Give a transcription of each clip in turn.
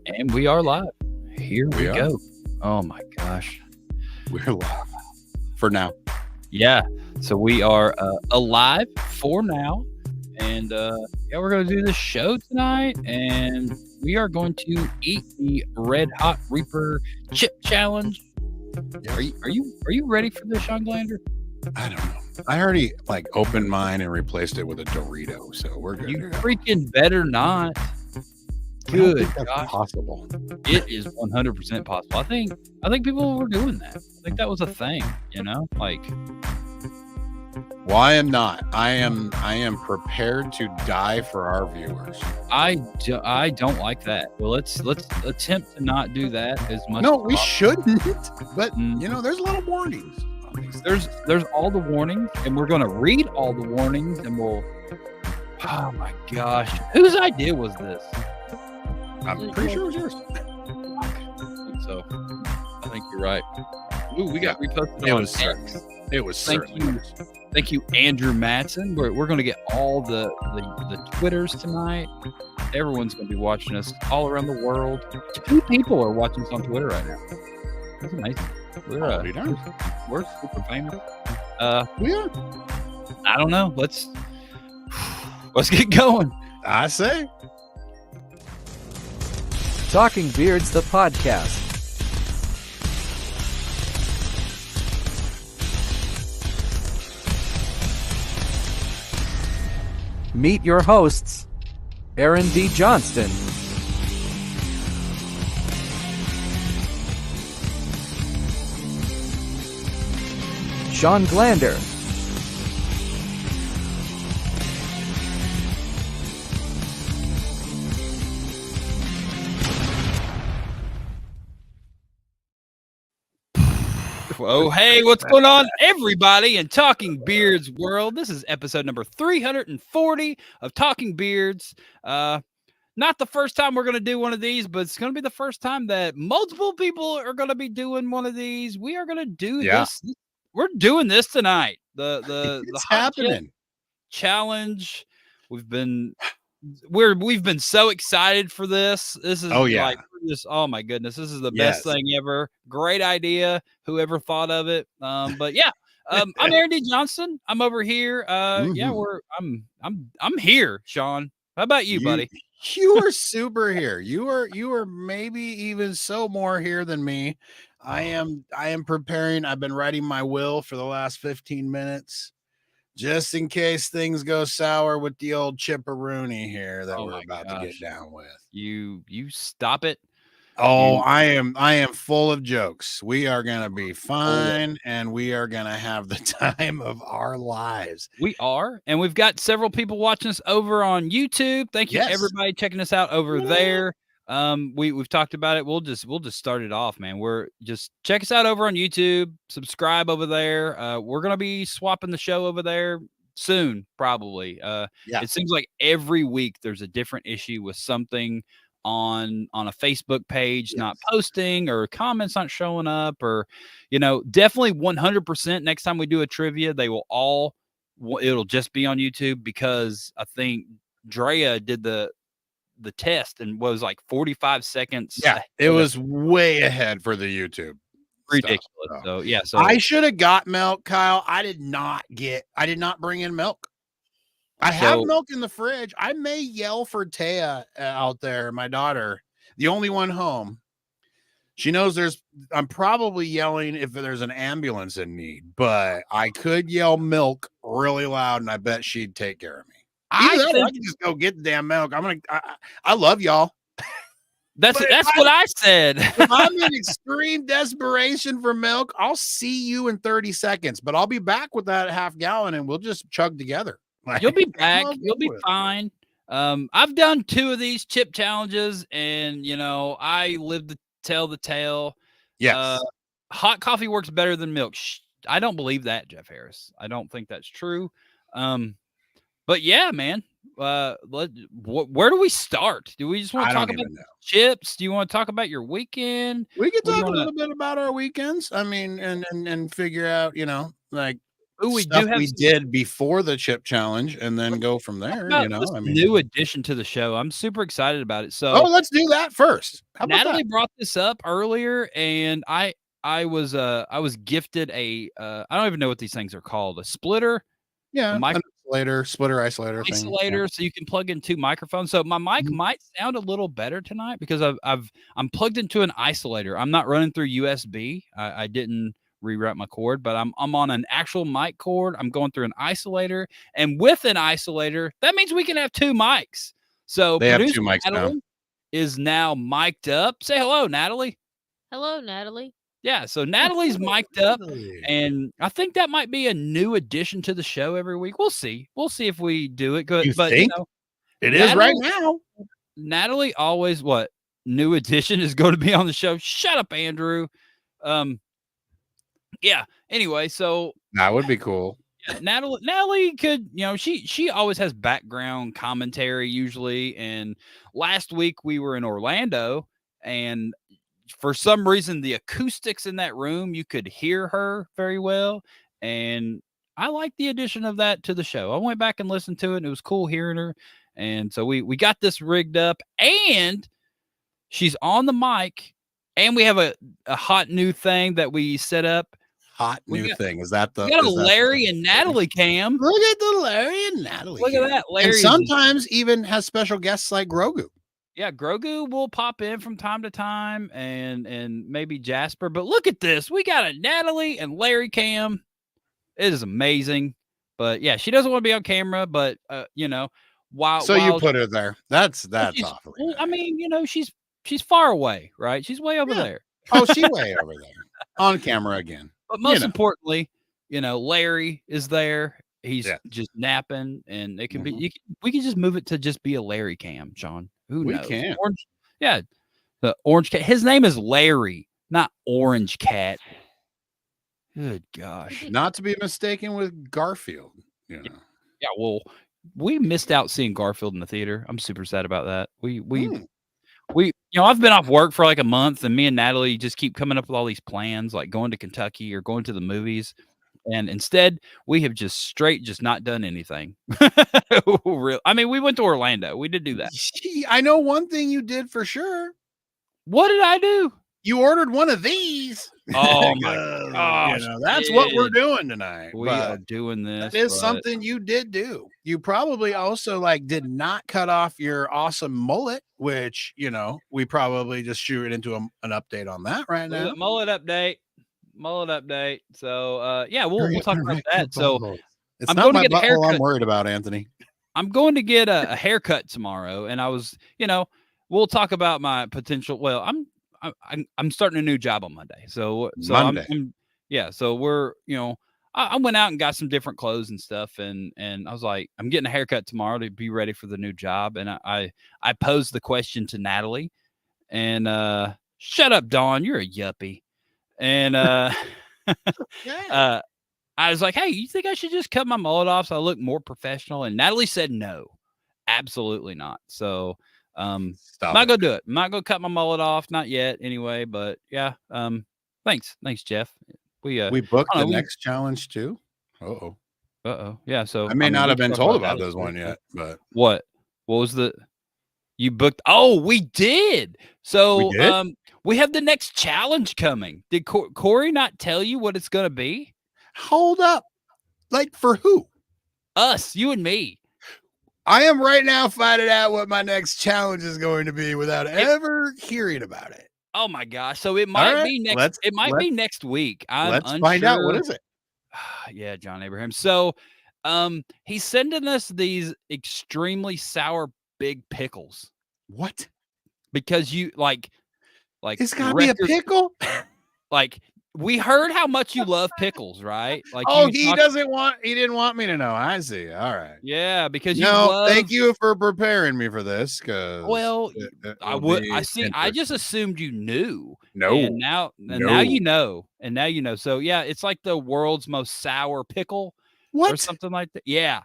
And we are live. Here we are. go. Oh my gosh. We're live for now. Yeah. So we are alive for now. And we're going to do this show tonight. And we are going to eat the Red Hot Reaper chip challenge. Yeah. Are you ready for this, Shawn Glander? I don't know. I already opened mine and replaced it with a Dorito, so we're good. You freaking better not. I don't Good think that's gosh. possible. It is 100% possible. I think people were doing that. I think that was a thing, Well, I am not. I am prepared to die for our viewers. I don't like that. Well, let's attempt to not do that as much. No, as we possible. shouldn't. But there's a lot of warnings. There's all the warnings, and we're gonna read all the warnings, and we'll. Oh my gosh, whose idea was this? I'm pretty sure it was yours. So, I think you're right. Ooh, we got reposted It on was X. certain. It was certainly yours. Thank you, Andrew Matson. We're going to get all the Twitters tonight. Everyone's going to be watching us all around the world. 2 people are watching us on Twitter right now. That's amazing. We're super famous. We are. I don't know. Let's get going. I say. Talking Beards, the podcast. Meet your hosts, Aaron D. Johnston, Shawn Glander, Oh, hey, what's going on, everybody in Talking Beards world? This is episode number 340 of Talking Beards. Not the first time we're going to do one of these, but it's going to be the first time that multiple people are going to be doing one of these. We are going to do this. We're doing this tonight. The hot chip challenge. We've been so excited for this. This is oh my goodness, this is the best thing ever. Great idea, whoever thought of it. But yeah, I'm Aaron D. Johnston. I'm over here. I'm here, Shawn. How about you, buddy? You are super here. You are maybe even so more here than me. I am preparing. I've been writing my will for the last 15 minutes. Just in case things go sour with the old chipperoonie here that we're about to get down with. You stop it. Oh, I am full of jokes. We are going to be fine, and we are going to have the time of our lives. We are, and we've got several people watching us over on YouTube. Thank you, everybody checking us out over there. We've talked about it. We'll just start it off, man. We're just check us out over on YouTube. Subscribe over there. We're gonna be swapping the show over there soon, probably. It seems like every week there's a different issue with something on a Facebook page not posting, or comments not showing up, or definitely 100% next time we do a trivia, it'll just be on YouTube, because I think Drea did the test and was like 45 seconds. It was way ahead for the YouTube. Ridiculous. So I should have got milk, Kyle. I did not bring in milk. I have milk in the fridge. I may yell for Taya out there, my daughter, the only one home. She knows I'm probably yelling if there's an ambulance in need, but I could yell milk really loud, and I bet she'd take care of me. I can just go get the damn milk. I love y'all. That's what I said. If I'm in extreme desperation for milk, I'll see you in 30 seconds, but I'll be back with that half gallon, and we'll just chug together. You'll be back. You'll be fine. I've done 2 of these chip challenges, and I live to tell the tale. Yes. Hot coffee works better than milk. I don't believe that, Jeff Harris. I don't think that's true. But yeah, man. Where do we start? Do we just want to talk about chips? Do you want to talk about your weekend? We could talk a little bit about our weekends. I mean, and figure out, we stuff do have we some, did before the chip challenge, and then go from there. about You know, this I mean, new addition to the show. I'm super excited about it. oh, So let's do that first. How about Natali that? brought this up earlier, and I was gifted a I don't even know what these things are called, a splitter, Yeah, a mic an splitter isolator thing. isolator, so you can plug in 2 microphones. So my mic Mhm. might sound a little better tonight because I'm plugged into an isolator. I'm not running through USB. I didn't reroute my cord, but I'm on an actual mic cord. I'm going through an isolator, and with an isolator, that means we can have 2 mics. So They have 2 producer mics now. Natali is now mic'd up. Say hello, Natali. Hello, Natalie. Yeah, so Natali's mic'd up, and I think that might be a new addition to the show every week. We'll see. We'll see if we do it good. You But think? you know, It is right now. Natali always what new addition is going to be on the show. Shut up, Andrew. Yeah. Anyway, so That would be cool. yeah, Natali could, she always has background commentary usually. And last week we were in Orlando, and for some reason the acoustics in that room, you could hear her very well. And I like the addition of that to the show. I went back and listened to it, and it was cool hearing her. And so we got this rigged up, and she's on the mic, and we have a hot new thing that we set up. Hot new thing. Is that the? We got a is that Larry the- and Natali cam. Look at the Larry and Natali. Look at that. And Larry. sometimes even has special guests like Grogu. Yeah, Grogu will pop in from time to time, and maybe Jasper. But look at this. We got a Natali and Larry cam. It is amazing. But yeah, she doesn't want to be on camera, but while You put her there. That's she's- awfully. well, I nice. mean, she's far away, right? She's way over Yeah. there. Oh, she way over there on camera again. But most importantly, Larry is there. He's just napping, and it can be. We can just move it to just be a Larry cam, Sean. Who knows? We can. Orange, yeah, the orange cat. His name is Larry, not Orange Cat. Good gosh. Not to be mistaken with Garfield. You know. Yeah. Well, we missed out seeing Garfield in the theater. I'm super sad about that. I've been off work for like a month, and me and Natali just keep coming up with all these plans, like going to Kentucky or going to the movies. And instead, we have just not done anything. I mean, we went to Orlando. We did do that. I know one thing you did for sure. What did I do? You ordered one of these. Oh my gosh. That's what we're doing tonight. We are doing this. That is something you did do. You probably also did not cut off your awesome mullet, which, we probably just shoot it into an update on that right now. Mullet update. So we'll talk about that. So it's I'm not going my to get a butthole haircut. I'm worried about, Anthony. I'm going to get a haircut tomorrow, and I was, we'll talk about my potential. Well, I'm starting a new job on Monday, so Monday. So we're, I went out and got some different clothes and stuff, and I was like, I'm getting a haircut tomorrow to be ready for the new job, and I posed the question to Natali, and shut up, Dawn, you're a yuppie, and I was like, hey, you think I should just cut my mullet off so I look more professional? And Natali said no, absolutely not. So I'm not gonna do it. I'm not gonna cut my mullet off, not yet anyway. But yeah, thanks, Jeff. We booked the next challenge too. Uh-oh. Yeah, so I may not have been told about this one yet, but what was you booked? Oh, we did. So we have the next challenge coming. Did Corey not tell you what it's gonna be? Hold up. Like for who? Us, you and me. I am right now finding out what my next challenge is going to be without ever hearing about it. Oh my gosh. So it might be next be next week. Let's find out. What is it? Yeah, John Abraham. So he's sending us these extremely sour big pickles. What? Because you like it's gotta be a pickle. Like we heard how much you love pickles, right? Like he didn't want me to know. I see. All right. Yeah, because thank you for preparing me for this. I just assumed you knew. No. And now you know. And now you know. So yeah, it's like the world's most sour pickle. What? Or something like that. Yeah.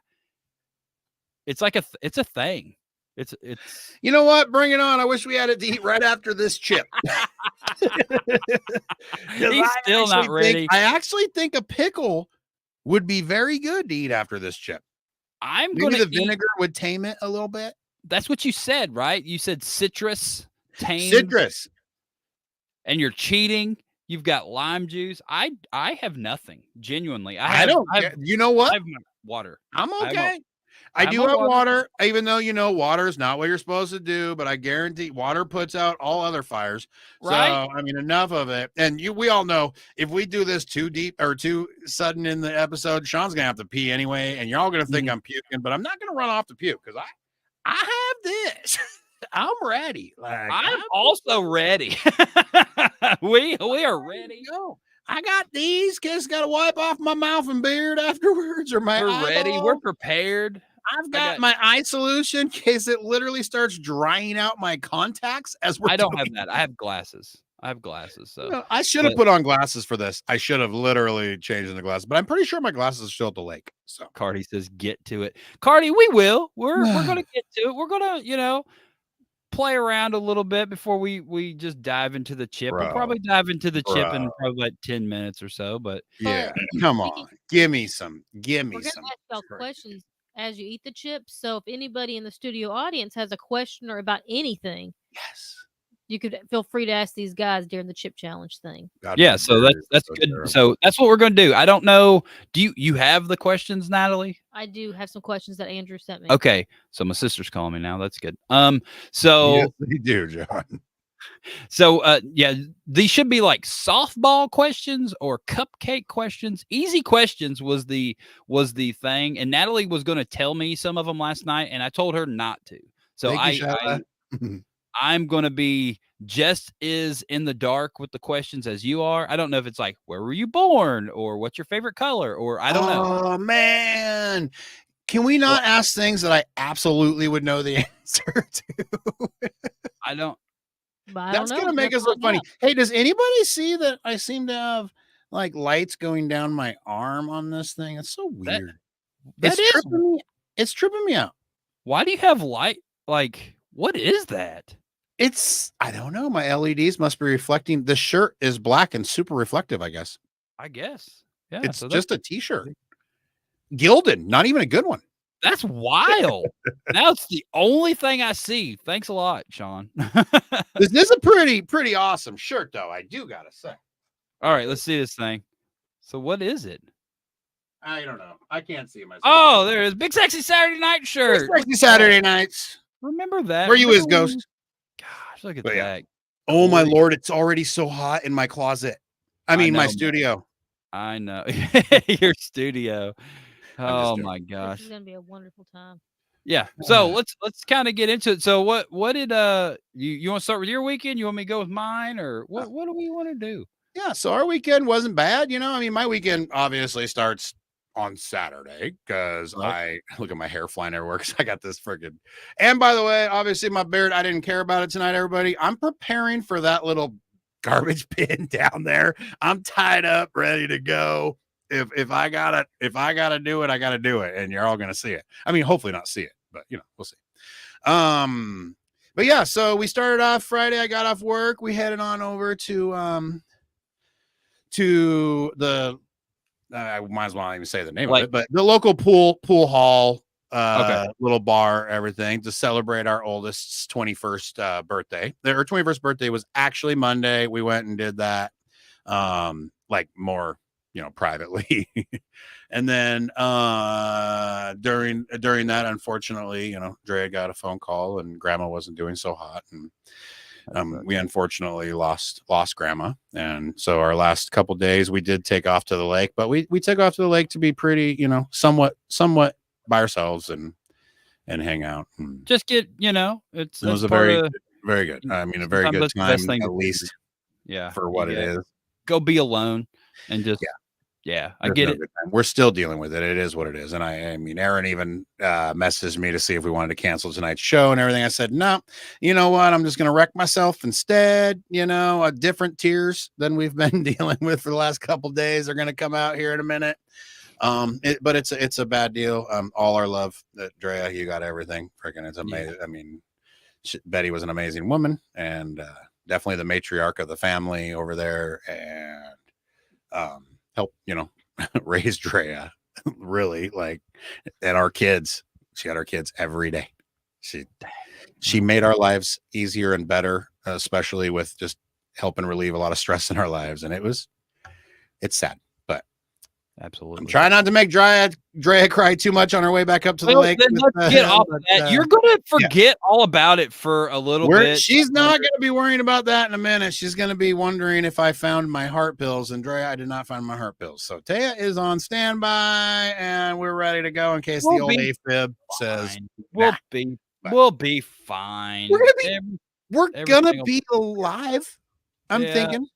It's like it's a thing. It's you know what? Bring it on. I wish we had it to eat right after this chip. He's still not ready. I actually think a pickle would be very good to eat after this chip. Maybe the vinegar would tame it a little bit. That's what you said, right? You said citrus, tame. Citrus. And you're cheating. You've got lime juice. I have nothing. Genuinely. You know what? I have my water. I'm okay. I do have water, even though, water is not what you're supposed to do, but I guarantee water puts out all other fires. Right. So, enough of it. And we all know if we do this too deep or too sudden in the episode, Sean's going to have to pee anyway. And you're all going to think I'm puking, but I'm not going to run off to puke because I have this. I'm ready. I'm also ready. we are ready. Go. I got these. Just got to wipe off my mouth and beard afterwards, or my. We're ready. We're prepared. I've got my eye solution in case it literally starts drying out my contacts as we're. I don't have that. I have glasses. So I should have put on glasses for this. I should have literally changed the glasses, but I'm pretty sure my glasses are still at the lake. So Cardi says, "Get to it, Cardi. We will. We're gonna get to it. We're gonna play around a little bit before we just dive into the chip. We'll probably dive into the chip in probably like 10 minutes or so. But yeah, come on, give me some. We're gonna ask y'all questions as you eat the chips. So if anybody in the studio audience has a question or about anything, yes, you could feel free to ask these guys during the chip challenge thing. So that's good. So that's what we're gonna do. I don't know. Do you have the questions, Natalie? I do have some questions that Andrew sent me. Okay, so my sister's calling me now. That's good. So yes, they do, John. So these should be like softball questions or cupcake questions. Easy questions was the thing, and Natalie was going to tell me some of them last night, and I told her not to. So I'm going to be just as in the dark with the questions as you are. I don't know if it's like, where were you born, or what's your favorite color, or I don't know. Oh man, can we not ask things that I absolutely would know the answer to? I don't. That's going to make us look funny. Hey, does anybody see that I seem to have like lights going down my arm on this thing? It's so weird. It's tripping me out. Why do you have light? Like, what is that? I don't know. My LEDs must be reflecting. The shirt is black and super reflective, I guess. Yeah. It's just a t-shirt. Gilded, not even a good one. That's wild. Now it's the only thing I see. Thanks a lot, Sean. This is a pretty awesome shirt, though. I do gotta say. All right, let's see this thing. So what is it? I don't know. I can't see it myself. Oh, there it is. Big Sexy Saturday Night shirt. Big Sexy Saturday Nights. Remember that. Where you is, Ghost? Gosh, look at that. Oh, my Lord. It's already so hot in my closet. I mean, my studio. I know. Your studio. Oh my gosh. This is gonna be a wonderful time. Yeah. So let's kind of get into it. So what did you want to start with your weekend? You want me to go with mine, or what do we want to do? Yeah, so our weekend wasn't bad, I mean, my weekend obviously starts on Saturday because I look at my hair flying everywhere because I got this freaking. And by the way, obviously my beard, I didn't care about it tonight, everybody. I'm preparing for that little garbage bin down there. I'm tied up, ready to go. If I gotta do it, I gotta do it, and you're all gonna see it. I mean, hopefully not see it, but we'll see. But yeah, so we started off Friday. I got off work. We headed on over to the I might as well not even say the name of it, but the local pool hall, little bar, everything to celebrate our oldest's 21st birthday. Her 21st birthday was actually Monday. We went and did that, more. Privately. And then during that, unfortunately, Drea got a phone call and grandma wasn't doing so hot. And we unfortunately lost grandma. And so our last couple days we did take off to the lake, but we took off to the lake to be pretty, somewhat by ourselves and hang out. And just get, it was a very good. I mean, a very good time, at least. Yeah. For what it is. Go be alone and just, yeah, I get it. We're still dealing with it. It is what it is. And I mean, Aaron even messaged me to see if we wanted to cancel tonight's show and everything. I said, no, you know what? I'm just going to wreck myself instead. Different tears than we've been dealing with for the last couple days are going to come out here in a minute. But it's a bad deal. All our love, Drea, you got everything. Freaking, it's amazing. Yeah. I mean, Betty was an amazing woman and definitely the matriarch of the family over there, and help raise Drea really, like, and our kids. She had our kids every day. She made our lives easier and better, especially with just helping relieve a lot of stress in our lives. And it's sad, but Absolutely. I'm trying not to make Drea cry too much on our way back up to the Well, lake. then let's get off of that. You're gonna forget all about it for a little bit. She's not gonna be worrying about that in a minute. She's gonna be wondering if I found my heart pills, and Drea, I did not find my heart pills. So Taya is on standby, and we're ready to go in case the old AFib says we'll be fine. We're gonna be alive. I'm thinking.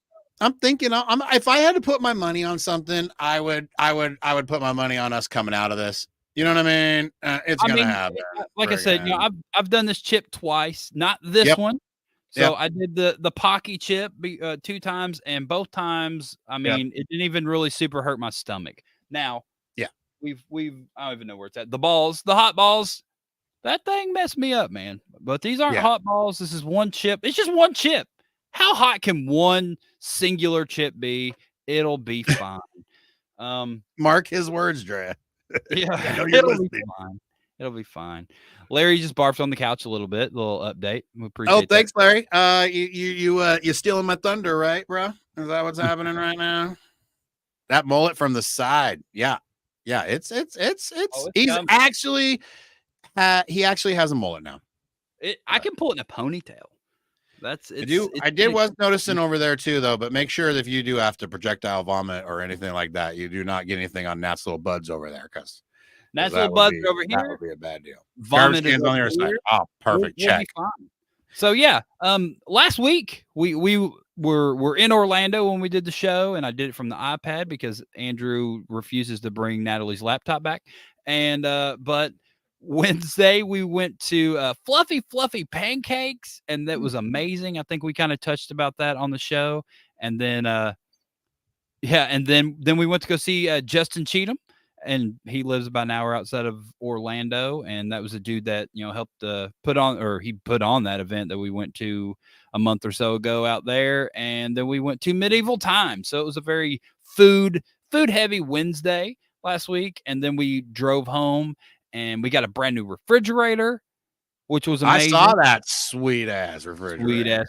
If I had to put my money on something, I would put my money on us coming out of this. You know what I mean? It's gonna happen. Like I said, I've done this chip twice, not this one. So I did the Pocky chip 2 times, and both times, I mean, it didn't even really super hurt my stomach. Now, we've I don't even know where it's at. The hot balls, that thing messed me up, man. But these aren't hot balls. This is one chip. It's just one chip. How hot can one singular chip be? It'll be fine. Mark his words, Drea. Yeah, it'll be fine. Larry just barfed on the couch a little bit. Little update. We appreciate thanks, Larry. You stealing my thunder, right, bro? Is that what's happening right now? That mullet from the side. Yeah. It's he's actually he actually has a mullet now. I can pull it in a ponytail. I was noticing over there too, though, but make sure that if you do have to projectile vomit or anything like that, you do not get anything on Nat's little buds over there, because Nat's little buds over here. That would be a bad deal. Vomit is on the other side. Oh, perfect. Check. So last week we were in Orlando when we did the show, and I did it from the iPad because Andrew refuses to bring Natalie's laptop back. And but Wednesday we went to Fluffy Pancakes, and that was amazing. I think we kind of touched about that on the show. And then then we went to go see Justin Cheatham, and he lives about an hour outside of Orlando, and that was a dude that helped put on that event that we went to a month or so ago out there. And then we went to Medieval Times, so it was a very food heavy Wednesday last week. And then we drove home, and we got a brand new refrigerator, which was amazing. I saw that sweet ass refrigerator.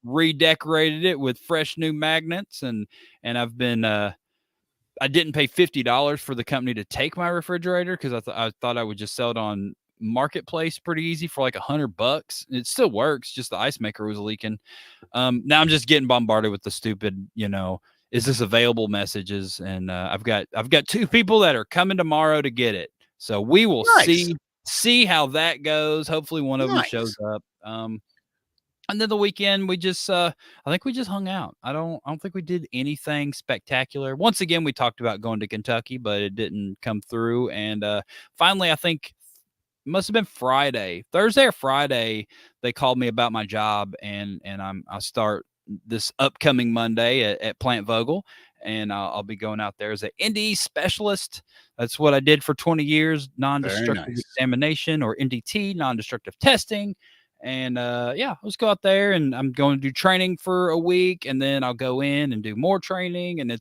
Redecorated it with fresh new magnets, and I've been I didn't pay $50 for the company to take my refrigerator because I thought I would just sell it on Marketplace pretty easy for like $100. It still works, just the ice maker was leaking. Now I'm just getting bombarded with the stupid, is this available messages, and I've got 2 people that are coming tomorrow to get it. So we will see how that goes. Hopefully one of them shows up. And then the weekend we just I think we just hung out. I don't think we did anything spectacular. Once again, we talked about going to Kentucky, but it didn't come through. And finally, I think it must have been Thursday or Friday, they called me about my job, and I start this upcoming Monday at Plant Vogel, and I'll be going out there as an NDE specialist. That's what I did for 20 years, non-destructive examination, or NDT, non-destructive testing. And let's go out there, and I'm going to do training for a week, and then I'll go in and do more training. And I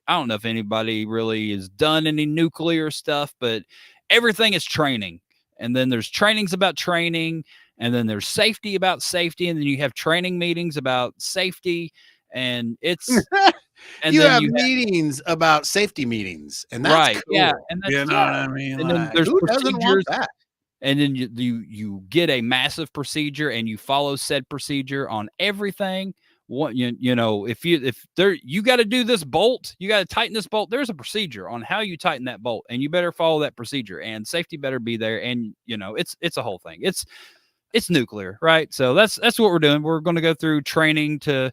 don't know if anybody really has done any nuclear stuff, but everything is training. And then there's trainings about training, and then there's safety about safety, and then you have training meetings about safety, and it's and you have meetings about safety meetings, and that's cool. And that's, you know what I mean? And then there's who doesn't want that? And then you get a massive procedure, and you follow said procedure on everything. What you got to do this bolt, you got to tighten this bolt. There's a procedure on how you tighten that bolt, and you better follow that procedure. And safety better be there. And it's a whole thing. It's nuclear, right? So that's what we're doing. We're going to go through training to.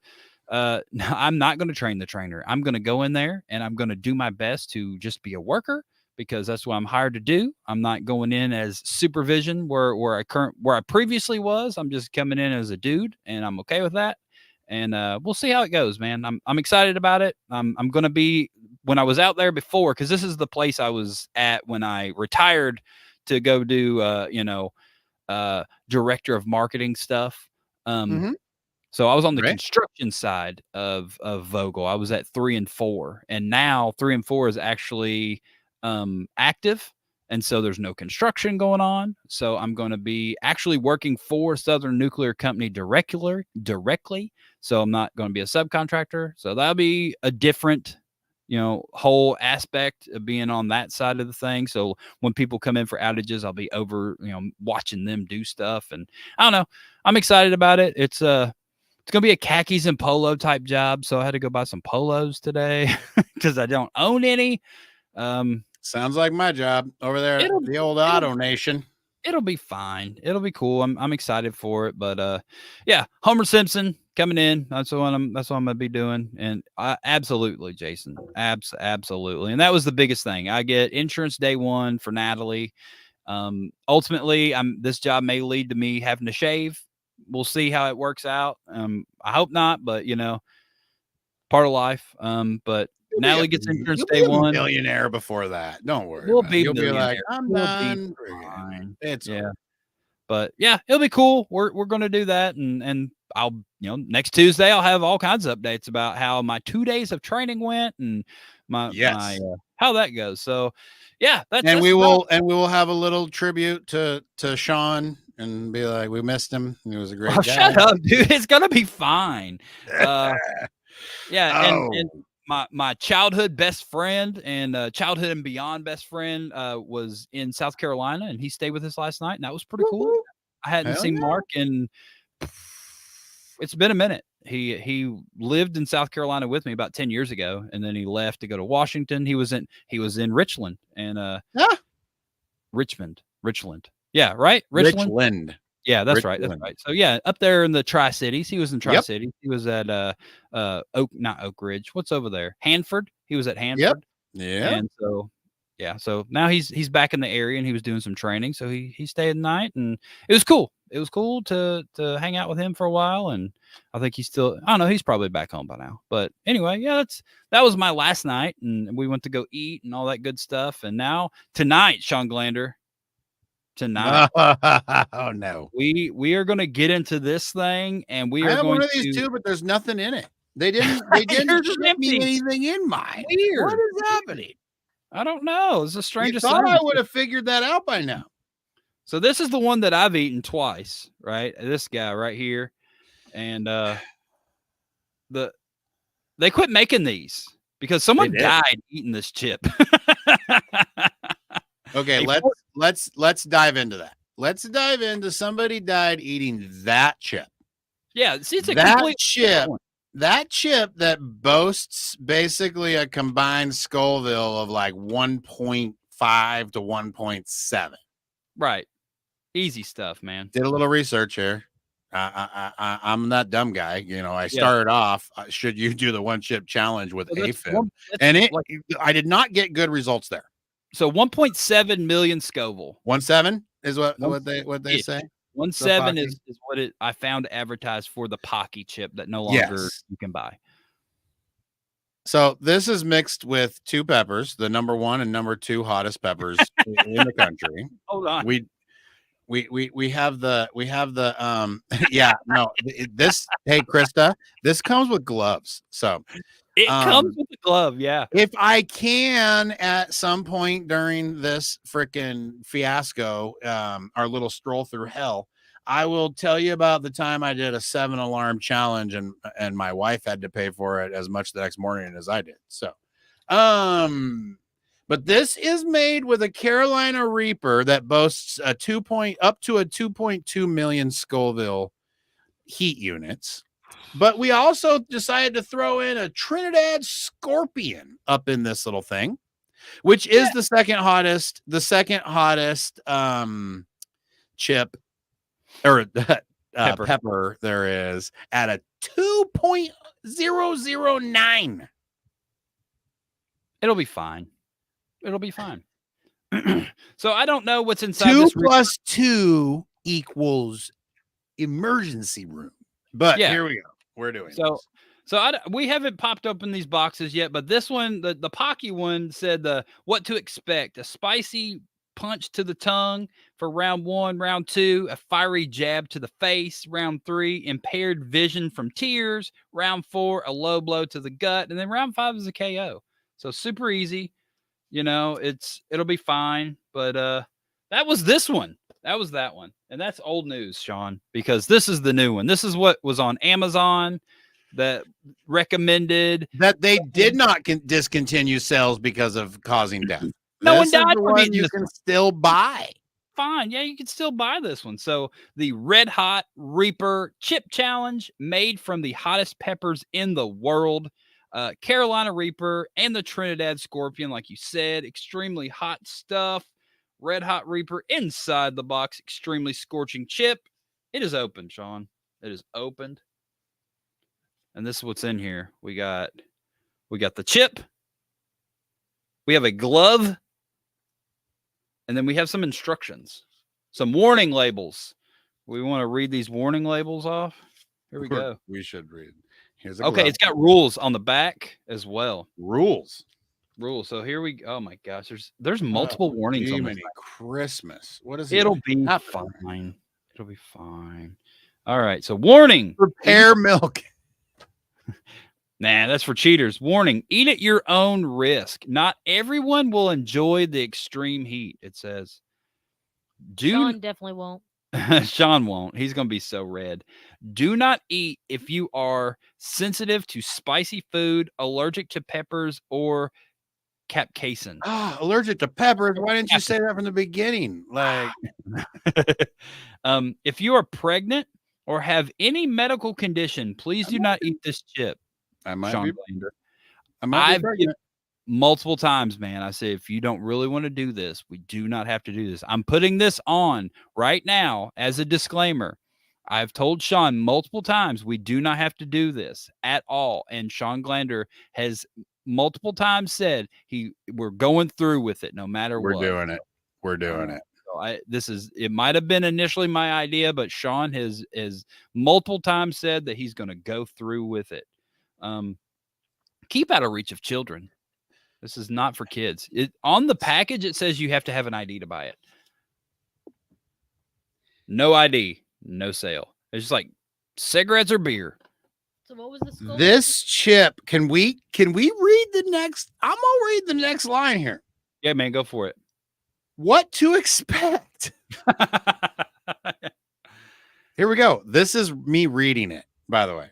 I'm not going to train the trainer. I'm going to go in there, and I'm going to do my best to just be a worker, because that's what I'm hired to do. I'm not going in as supervision where I previously was. I'm just coming in as a dude, and I'm okay with that. And we'll see how it goes, man. I'm excited about it. I'm going to be, when I was out there before, because this is the place I was at when I retired to go do director of marketing stuff. So I was on the construction side of Vogel. I was at 3 and 4, and now 3 and 4 is actually active, and so there's no construction going on. So I'm going to be actually working for Southern Nuclear Company directly. So I'm not going to be a subcontractor. So that'll be a different, whole aspect of being on that side of the thing. So when people come in for outages, I'll be over, watching them do stuff, and I don't know. I'm excited about it. It's going to be a khakis and polo type job. So I had to go buy some polos today because I don't own any. Sounds like my job over there at the old Auto Nation. It'll be fine. It'll be cool. I'm excited for it. But yeah, Homer Simpson coming in. That's what I'm gonna be doing. And absolutely, Jason. Absolutely. And that was the biggest thing. I get insurance day one for Natali. Ultimately, this job may lead to me having to shave. We'll see how it works out. I hope not, but part of life. But Natali gets insurance day one. Millionaire before that. Don't worry. You'll be like, I'm done. It's but yeah, it'll be cool. We're gonna do that, and I'll next Tuesday I'll have all kinds of updates about how my 2 days of training went and my how that goes. So yeah, we will have a little tribute to Shawn. And be like, we missed him. He was a great guy. Shut up, dude. It's gonna be fine. And my childhood best friend and childhood and beyond best friend was in South Carolina, and he stayed with us last night, and that was pretty cool. I hadn't seen Mark in it's been a minute. He lived in South Carolina with me about 10 years ago, and then he left to go to Washington. He was in Richland and Richmond. Yeah, right? Richland. Yeah, that's right. That's right. So yeah, up there in the Tri-Cities. He was in Tri-Cities. He was at not Oak Ridge. What's over there? Hanford. He was at Hanford. Yep. Yeah. And so now he's back in the area, and he was doing some training. So he stayed the night, and it was cool. It was cool to hang out with him for a while, and I think he's probably back home by now. But anyway, yeah, that was my last night, and we went to go eat and all that good stuff. And now tonight, Shawn Glander. Tonight, oh no, we are going to get into this thing, and we are going one of these too, but there's nothing in it. They didn't ship me anything in mine. Weird. What is happening? I don't know. It's the strangest thing. I would have figured that out by now. So this is the one that I've eaten twice, right? This guy right here, and they quit making these because someone died eating this chip. Okay, let's dive into that. Let's dive into somebody died eating that chip. Yeah, see, it's that chip that boasts basically a combined Scoville of like 1.5 to 1.7. Right. Easy stuff, man. Did a little research here. I'm that dumb guy. I started off, should you do the one chip challenge with AFib? And I did not get good results there. So 1.7 million Scoville. 1.7 is what they say. 1.7 is what I found advertised for the Pocky chip that no longer you can buy. So this is mixed with 2 peppers, the number 1 and number 2 hottest peppers in the country. Hold on. We have the this, hey Krista, this comes with gloves. So it comes with the glove, yeah. If I can at some point during this freaking fiasco, our little stroll through hell, I will tell you about the time I did a 7-alarm challenge and my wife had to pay for it as much the next morning as I did. So but this is made with a Carolina Reaper that boasts up to a 2.2 million Scoville heat units. But we also decided to throw in a Trinidad Scorpion up in this little thing, which is the second hottest chip or pepper there is at a 2.009. It'll be fine. So I don't know what's inside 2 this. 2 plus 2 equals emergency room. But here we go. We're doing this. So we haven't popped open these boxes yet, but this one, the Pocky one, said what to expect: a spicy punch to the tongue for round 1. Round 2, a fiery jab to the face. Round 3, impaired vision from tears. Round 4, a low blow to the gut. And then round 5 is a KO. So super easy. You know, it'll be fine. But that was this one. That was that one. And that's old news, Shawn, because this is the new one. This is what was on Amazon that recommended that they did not discontinue sales because of causing death. No one This is died the from one eating you this can one. still buy. Fine. Yeah, you can still buy this one. So the Red Hot Reaper Chip Challenge, made from the hottest peppers in the world. Carolina Reaper and the Trinidad Scorpion, like you said, extremely hot stuff. Red Hot Reaper inside the box, extremely scorching chip. It is open, Shawn. It is opened. And this is what's in here. We got the chip. We have a glove. And then we have some instructions, some warning labels. We want to read these warning labels off. Here we go. We should read. Here's a okay. glove. It's got rules on the back as well. Rules. So here we go. Oh my gosh. There's multiple warnings on this. Christmas. What is It'll be fine. It'll be fine. All right. So warning. Prepare milk. Nah, that's for cheaters. Warning, eat at your own risk. Not everyone will enjoy the extreme heat, it says. Shawn definitely won't. Shawn won't. He's going to be so red. Do not eat if you are sensitive to spicy food, allergic to peppers, or capsaicin. Allergic to peppers. Why didn't you say that from the beginning? Like, if you are pregnant or have any medical condition, please do not eat this chip. I might Shawn be. Glander. I might be pregnant. Multiple times, man. I say, if you don't really want to do this, we do not have to do this. I'm putting this on right now as a disclaimer. I've told Shawn multiple times we do not have to do this at all. And Shawn Glander has multiple times said we're going through with it no matter what. We're doing it. So it might have been initially my idea, but Shawn has multiple times said that he's going to go through with it. Keep out of reach of children. This is not for kids. On the package, it says you have to have an ID to buy it. No ID, no sale. It's just like cigarettes or beer. So what was the scope? This chip, can we read the next? I'm gonna read the next line here. Yeah, man, go for it. What to expect? Here we go. This is me reading it, by the way.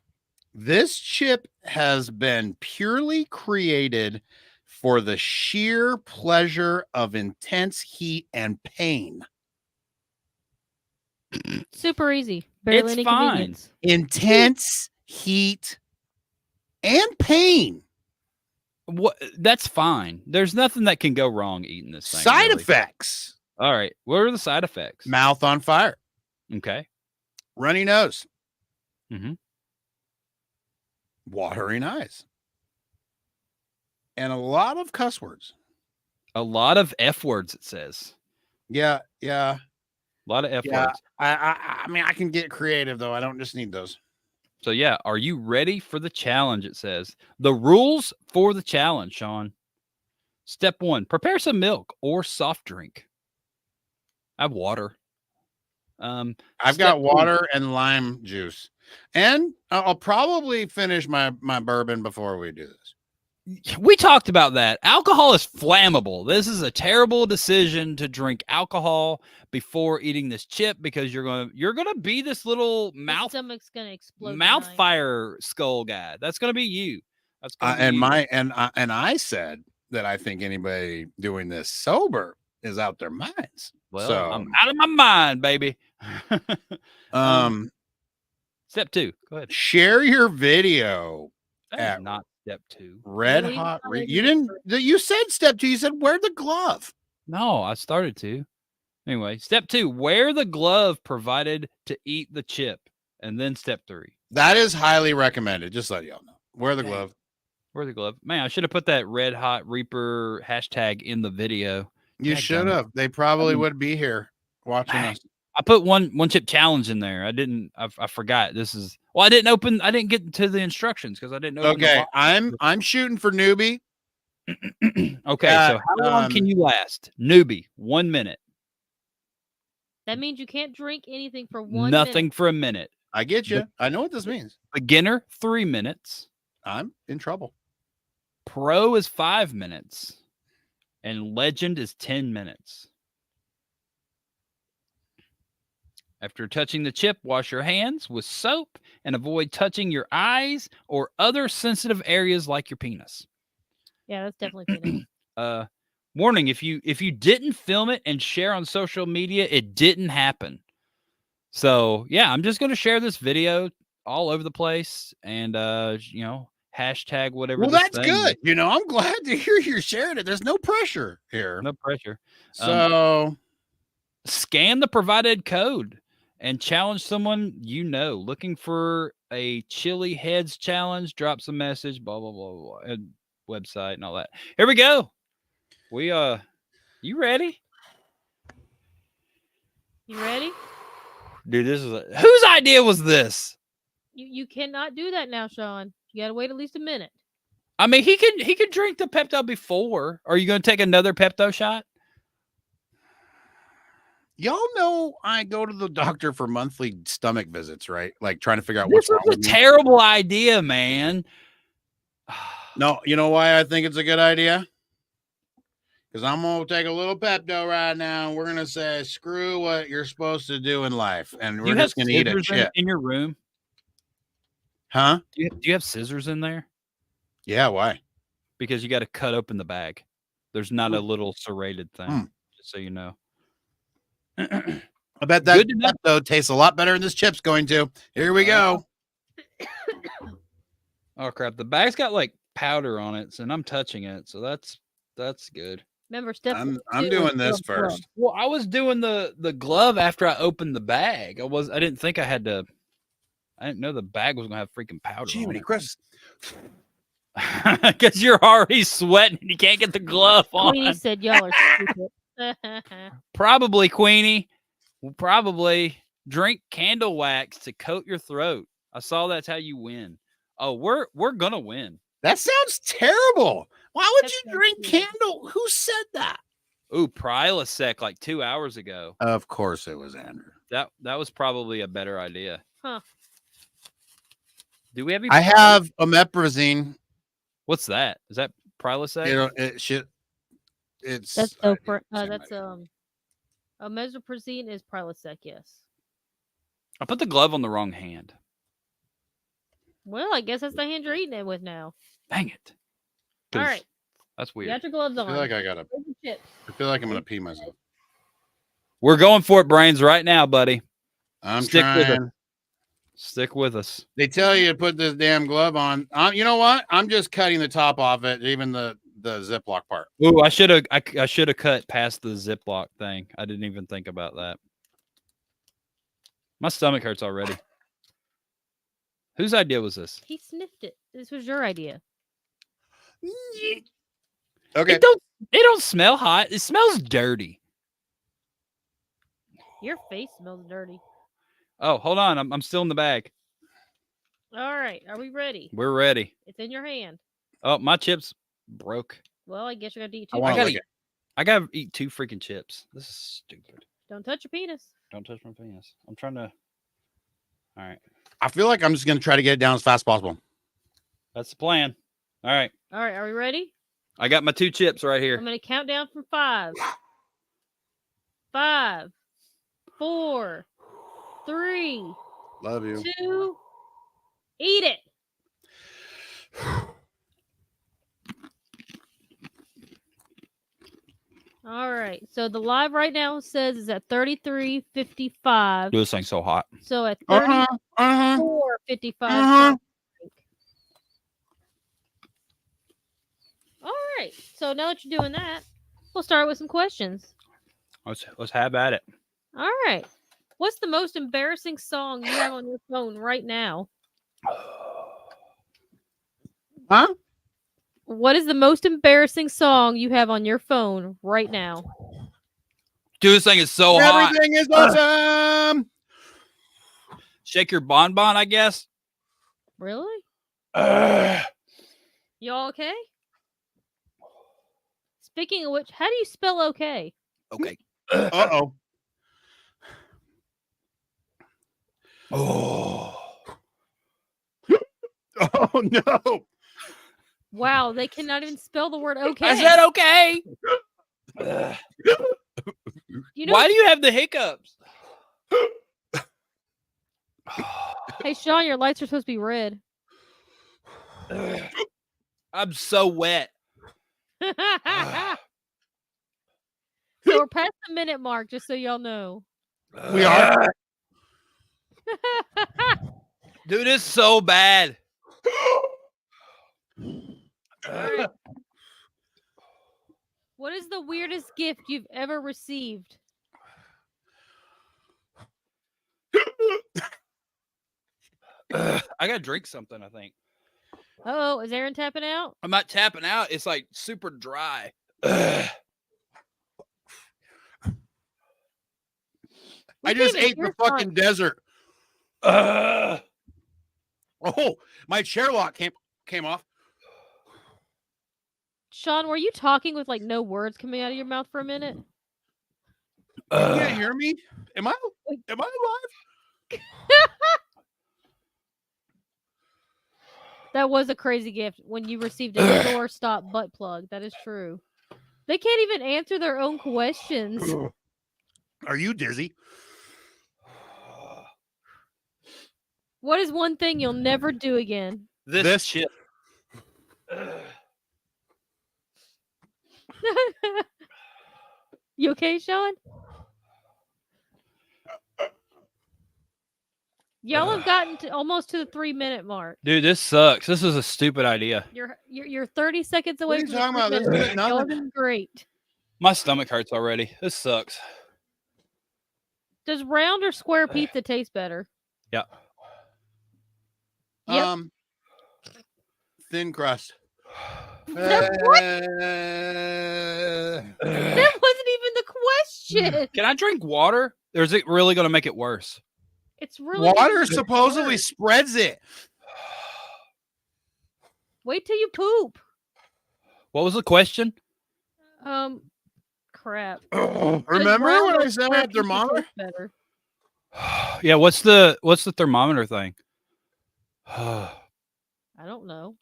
This chip has been purely created for the sheer pleasure of intense heat and pain. Super easy. Barely any fine. convenience. Intense heat and pain. That's fine. There's nothing that can go wrong eating this thing. Side really. effects. All right. What are the side effects? Mouth on fire. Okay. Runny nose. Mm-hmm. Watering eyes. And a lot of cuss words. A lot of F words, it says. Yeah. A lot of F words. I mean, I can get creative, though. I don't just need those. So, yeah. Are you ready for the challenge, it says. The rules for the challenge, Shawn. Step 1, prepare some milk or soft drink. I have water. I've got water and lime juice. And I'll probably finish my bourbon before we do this. We talked about that. Alcohol is flammable. This is a terrible decision to drink alcohol before eating this chip because you're gonna be this little Stomach's gonna explode. mouth tonight. fire skull guy. That's gonna be you. That's gonna be And you. I said that I think anybody doing this sober is out their minds. Well, so I'm out of my mind, baby. Step 2. Go ahead. share your video. That is not step 2. Red Really? hot. You said step 2. You said wear the glove. No, I started to. Anyway, step 2, wear the glove provided to eat the chip. And then step 3. That is highly recommended. Just let y'all know. Wear the glove. Wear the glove. Man, I should have put that Red Hot Reaper hashtag in the video. You should have. They probably would be here watching us. I put one chip challenge in there. I forgot. I didn't get to the instructions because I didn't know. Okay, I'm shooting for newbie. Okay, so how long can you last? Newbie, 1 minute. That means you can't drink anything for 1 Nothing minute. for a minute. I get you. I know what this means. Beginner, 3 minutes. I'm in trouble. Pro is 5 minutes. And legend is 10 minutes. After touching the chip, wash your hands with soap and avoid touching your eyes or other sensitive areas like your penis. Yeah, that's definitely penis. Warning, if you didn't film it and share on social media, it didn't happen. So, yeah, I'm just going to share this video all over the place and, hashtag whatever. Well, this that's thing good. is. I'm glad to hear you're sharing it. There's no pressure here. No pressure. So scan the provided code and challenge someone looking for a chili heads challenge. Drops a message, blah, blah, blah, blah, and website and all that. Here we go. You ready? You ready? Dude, whose idea was this? You cannot do that now, Shawn. You gotta wait at least a minute. I mean, he could drink the Pepto before. Are you going to take another Pepto shot? y'all know I go to the doctor for monthly stomach visits, right? Like trying to figure out This what's wrong was a with me. terrible idea, man. No, you know why I think it's a good idea? Because I'm going to take a little Pepto right now, and we're going to say, screw what you're supposed to do in life, and we're just going to eat a chip. In your room? Huh? Do you have scissors in there? Yeah, why? Because you got to cut open the bag. There's not a little serrated thing, just so you know. I bet that Pepto tastes a lot better than this chip's going to. Here we go. Oh, crap. The bag's got, like, powder on it, and I'm touching it, so that's good. Remember, step I'm doing this first. Well, I was doing the glove after I opened the bag. I didn't think I had to. I didn't know the bag was gonna have freaking powder on it. Chris. Because you're already sweating and you can't get the glove on. Queenie said y'all are stupid. Probably, Queenie. Will probably drink candle wax to coat your throat. I saw that's how you win. Oh, we're gonna win. That sounds terrible. Why would you drink candle? Who said that? Ooh, Prilosec like 2 hours ago. Of course it was Andrew. That was probably a better idea. Huh. Do we have any? I have omeprazine. What's that? Is that Prilosec? It's that's omeprazine is Prilosec, yes. I put the glove on the wrong hand. Well, I guess that's the hand you're eating it with now. Dang it. All right. That's weird. You got your gloves on. I feel like I'm going to pee myself. We're going for it, Brains, right now, buddy. I'm Stick trying. with us. Stick with us. They tell you to put this damn glove on. You know what? I'm just cutting the top off it, even the Ziploc part. Ooh, I should have cut past the Ziploc thing. I didn't even think about that. My stomach hurts already. Whose idea was this? He sniffed it. This was your idea. Okay. It don't smell hot. It smells dirty. Your face smells dirty. Oh, hold on. I'm still in the bag. All right. Are we ready? We're ready. It's in your hand. Oh, my chips broke. Well, I guess you're going to eat I two. I gotta eat 2 freaking chips. This is stupid. Don't touch your penis. Don't touch my penis. I'm trying to. All right. I feel like I'm just going to try to get it down as fast as possible. That's the plan. All right. All right. Are we ready? I got my 2 chips right here. I'm going to count down from 5. 5, 4, 3, Love you. 2. Eat it. All right. So the live right now says is at 33:55. This thing's so hot. So at 34:55. All right. So now that you're doing that, we'll start with some questions. Let's have at it. All right. What's the most embarrassing song you have on your phone right now? Huh? What is the most embarrassing song you have on your phone right now? Dude, this thing is so hot. Everything is awesome. Shake your bonbon, I guess. Really? You all okay? Speaking of which, how do you spell okay? Okay. Uh-oh. Oh. Oh no. Wow, they cannot even spell the word okay. I said okay. You know, Why do you have the hiccups? hey, Shawn, your lights are supposed to be red. I'm so wet. So we're past the minute mark, just so y'all know. We are. Dude, it's so bad. Right. What is the weirdest gift you've ever received? I gotta drink something, I think. Oh, is Aaron tapping out? I'm not tapping out. It's like super dry. I just ate the fucking desert. Oh, my chair lock came off. Shawn, were you talking with like no words coming out of your mouth for a minute? You can't hear me? Am I alive? That was a crazy gift when you received a doorstop butt plug. That is true. They can't even answer their own questions. Are you dizzy? What is one thing you'll never do again? This chip. You okay, Shawn? Y'all have gotten to almost to the 3-minute mark. Dude, this sucks. This is a stupid idea. You're 30 seconds away What are you from talking the 3 about? This minutes. is Y'all are nothing. doing great. My stomach hurts already. This sucks. Does round or square pizza taste better? Yeah. Yep. Thin crust. That wasn't even the question. Can I drink water? Or is it really going to make it worse? It's really Water supposedly spreads it. Wait till you poop. What was the question? Crap. Remember when I said I had thermometer? Better. Yeah, what's the thermometer thing? I don't know.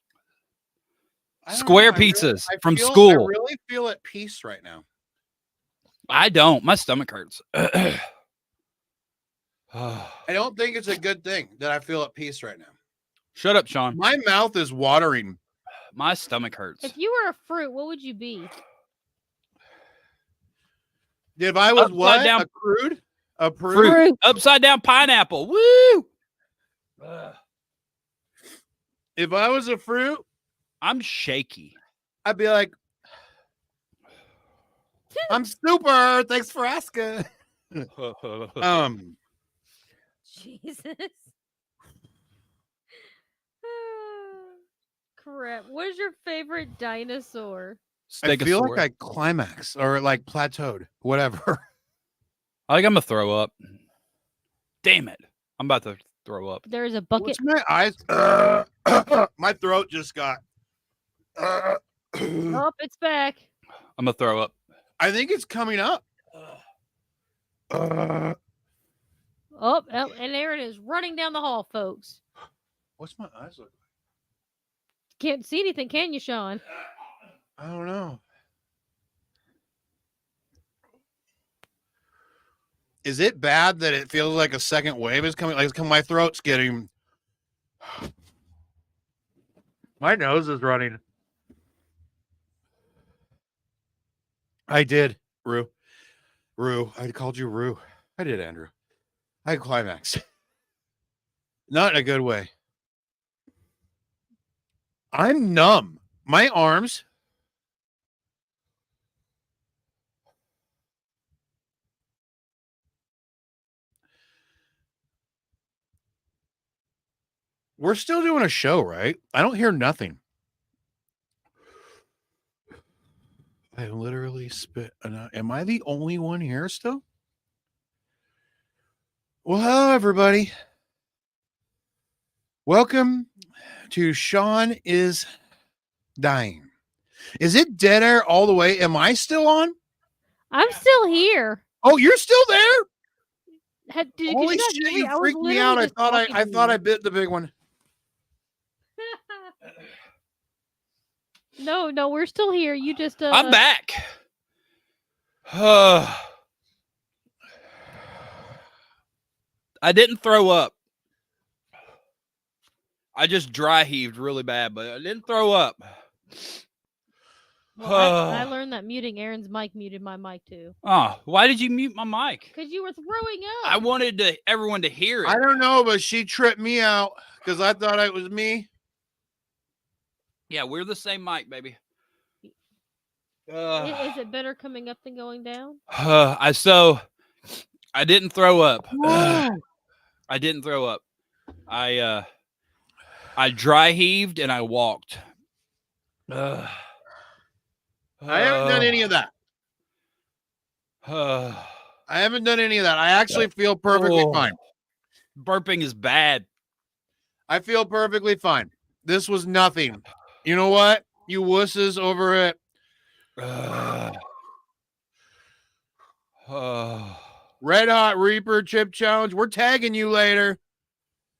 Square pizzas from I school. really feel at peace right now. I don't. My stomach hurts. I don't think it's a good thing that I feel at peace right now. Shut up, Shawn. My mouth is watering. My stomach hurts. If you were a fruit, what would you be? If I was Upside what? down. A prude? Fruit. Upside down pineapple. Woo! If I was a fruit, I'm shaky. I'd be like, I'm super. Thanks for asking. Jesus. Crap. What is your favorite dinosaur? I feel like I climax or like plateaued, whatever. I think I'm gonna throw up. Damn it! I'm about to throw up. There is a bucket. What's my eyes? My throat just got. Oh, it's back. I'm gonna throw up. I think it's coming up. Oh, and Aaron is running down the hall, folks. What's my eyes look like? Can't see anything, can you, Shawn? I don't know. Is it bad that it feels like a second wave is coming? Like my throat's getting. My nose is running. I did, Rue. I called you Rue. I did, Andrew. I climaxed. Not in a good way. I'm numb. My arms. We're still doing a show, right? I don't hear nothing. I literally spit. Am I the only one here still? Well, hello, everybody. Welcome to Shawn is Dying. Is it dead air all the way? Am I still on? I'm still here. Oh, you're still there? Did Holy you not shit, hear me? you I was freaked me literally out. just talking I to thought you. I bit the big one. No, we're still here. You just I'm back. I didn't throw up. I just dry heaved really bad, but I didn't throw up. Well, I learned that muting Aaron's mic muted my mic too. Oh, why did you mute my mic? Because you were throwing up. I wanted everyone to hear it. I don't know, but she tripped me out because I thought it was me. Yeah, we're the same mic, baby. Is it better coming up than going down? I didn't throw up. I didn't throw up. I dry heaved and I walked. I haven't done any of that. I haven't done any of that. I actually feel perfectly fine. Burping is bad. I feel perfectly fine. This was nothing. You know what? You wusses over it. Red Hot Reaper Chip Challenge. We're tagging you later.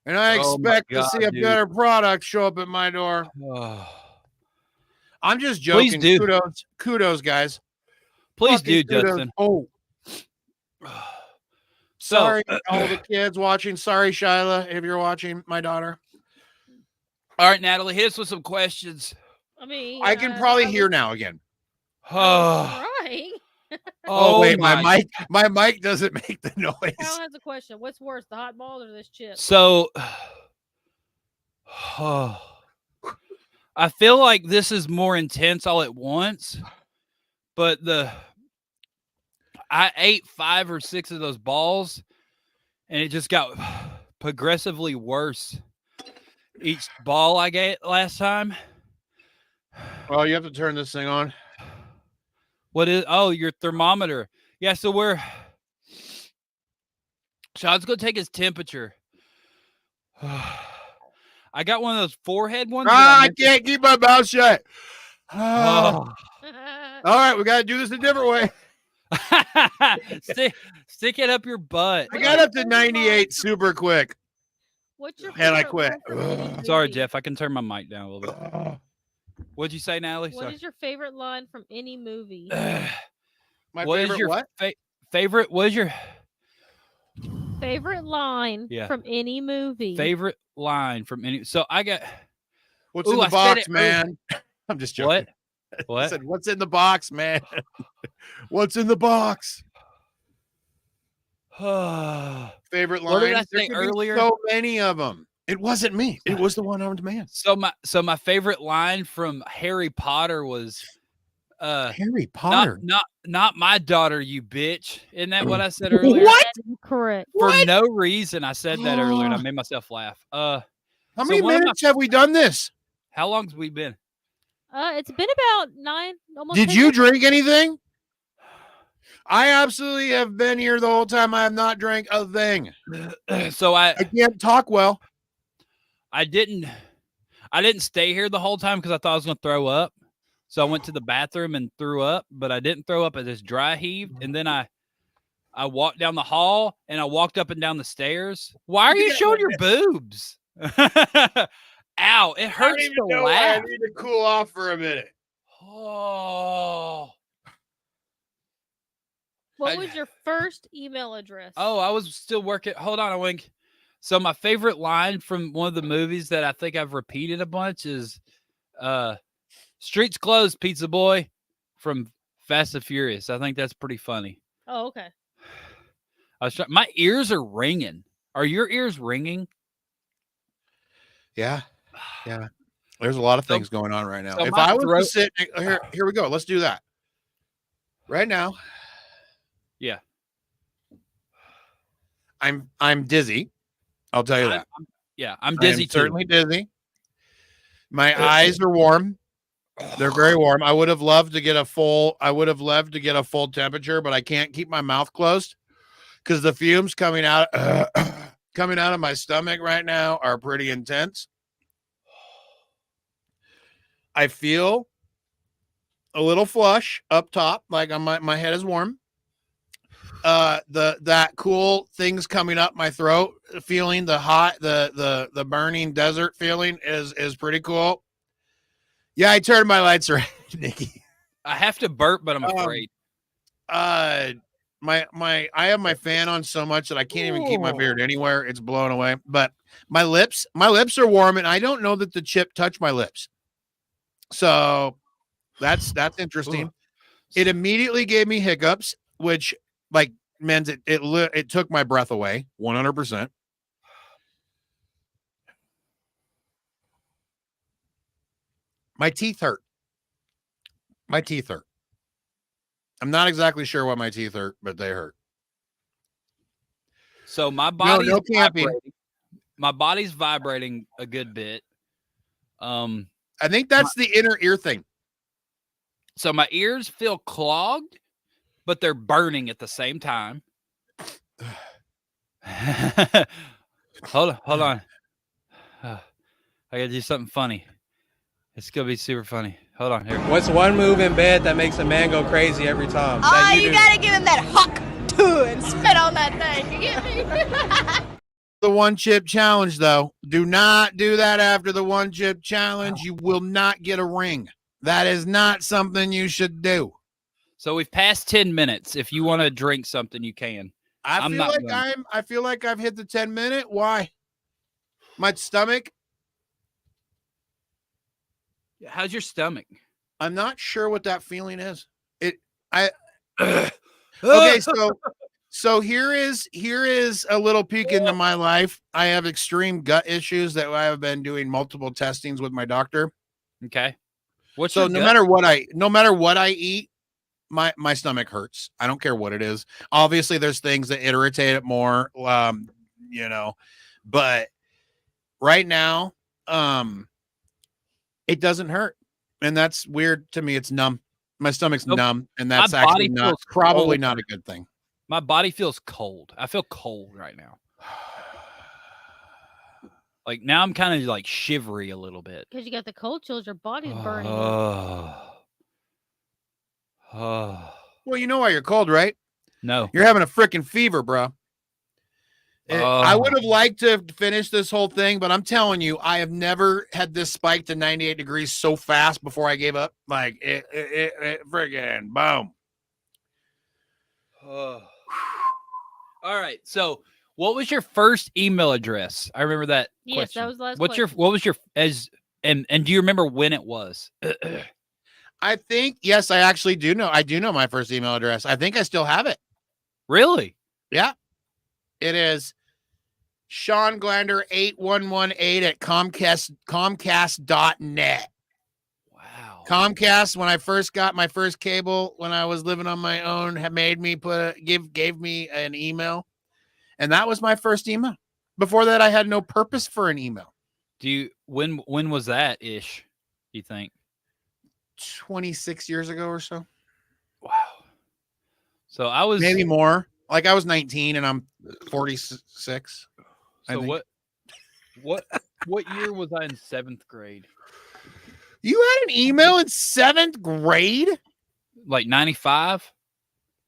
And I expect to see a better product show up at my door. I'm just joking. Please do. Kudos, guys. Please Fucking do, Justin. Oh. Sorry, all the kids watching. Sorry, Shyla, if you're watching, my daughter. All right, Natalie, hit us with some questions. I mean, I can probably hear now again. Right. Oh wait, my mic doesn't make the noise. Kyle has a question. What's worse, the hot balls or this chip? So, I feel like this is more intense all at once, but I ate 5 or 6 of those balls, and it just got progressively worse each ball I ate last time. Oh, you have to turn this thing on. What is? Oh, your thermometer. Yeah, so Sean's gonna take his temperature. I got one of those forehead ones. I can't keep my mouth shut. All right, we got to do this a different way. Stick it up your butt. I got up to 98 super quick. What's your And I favorite quit. line from any Sorry, movie? Jeff. I can turn my mic down a little bit. What'd you say, Natalie? What is your favorite line from any movie? My What favorite is your what? favorite? What is your Favorite line from any movie? favorite line from any? So I got. What's in the box, man? I'm just joking. What? I said, what's in the box, man? What's in the box? Favorite line? What did I say earlier? So many of them. It wasn't me. It was the one-armed man. So my favorite line from Harry Potter was Harry Potter. Not my daughter, you bitch. Isn't that what I said earlier? What? Correct. For no reason I said that earlier and I made myself laugh. How many minutes have we done this? How long's we been? It's been about 9, almost. Did 10 you minutes. drink anything? I absolutely have been here the whole time. I have not drank a thing. So I can't talk well. I didn't stay here the whole time because I thought I was gonna throw up. So I went to the bathroom and threw up, but I didn't throw up. I just dry heaved, and then I walked down the hall and I walked up and down the stairs. Why are you showing your boobs? Ow! It hurts to laugh. I need to cool off for a minute. Oh. What was your first email address? Oh, I was still working. Hold on a wink. So my favorite line from one of the movies that I think I've repeated a bunch is "Streets closed, pizza boy" from Fast and Furious. I think that's pretty funny. Oh, okay. My ears are ringing. Are your ears ringing? Yeah. There's a lot of things going on right now. So If I was to sit here we go. Let's do that. Right now. Yeah. I'm dizzy. I'll tell you that. I'm dizzy too. Certainly dizzy. My eyes are warm. They're very warm. I would have loved to get a full temperature, but I can't keep my mouth closed because the fumes coming out of my stomach right now are pretty intense. I feel a little flush up top, like my head is warm. that cool things coming up my throat, feeling the burning desert feeling is pretty cool. Yeah, I turned my lights red, Nikki. I have to burp, but I'm afraid. I have my fan on so much that I can't even keep my beard anywhere. It's blown away. But my lips are warm, and I don't know that the chip touched my lips. So that's interesting. Ooh. It immediately gave me hiccups, which like meant it took my breath away 100%. My teeth hurt. I'm not exactly sure why my teeth hurt, but they hurt. So my body's no camping. vibrating. My body's vibrating a good bit. I think that's the inner ear thing. So my ears feel clogged, but they're burning at the same time. Hold on. I gotta do something funny. It's gonna be super funny. Hold on here. What's one move in bed that makes a man go crazy every time? You gotta give him that huck too and spit on that thing. You get me? The one chip challenge, though. Do not do that after the one chip challenge. You will not get a ring. That is not something you should do. So we've passed 10 minutes. If you want to drink something, you can. I feel like I've hit the 10-minute. Why? My stomach. How's your stomach? I'm not sure what that feeling is. Okay, so here is a little peek into my life. I have extreme gut issues that I have been doing multiple testings with my doctor. Okay. No matter what I eat, my stomach hurts. I don't care what it is. Obviously, there's things that irritate it more. But right now, it doesn't hurt. And that's weird to me. It's numb. My stomach's numb, and that's actually probably not a good thing. My body feels cold. I feel cold right now. Like now I'm kind of like shivery a little bit. Because you got the cold chills, your body's burning. Well, you know why you're cold, right? No. You're having a freaking fever, bro. I would have liked to finish this whole thing, but I'm telling you, I have never had this spike to 98 degrees so fast before I gave up. Like it friggin' boom. All right. So what was your first email address? I remember that. Yes, question. that was the last question. What was your and do you remember when it was? I think, yes, I actually do know. I do know my first email address. I think I still have it. Really? Yeah. It is Shawn Glander 8118 at Comcast.net. Wow. Comcast, when I first got my first cable, when I was living on my own, had made me gave me an email. And that was my first email. Before that, I had no purpose for an email. When was that ish, you think? 26 years ago or so. Wow. So I was maybe more. Like I was 19 and I'm 46. So what year was I in 7th grade? You had an email in 7th grade? Like 95?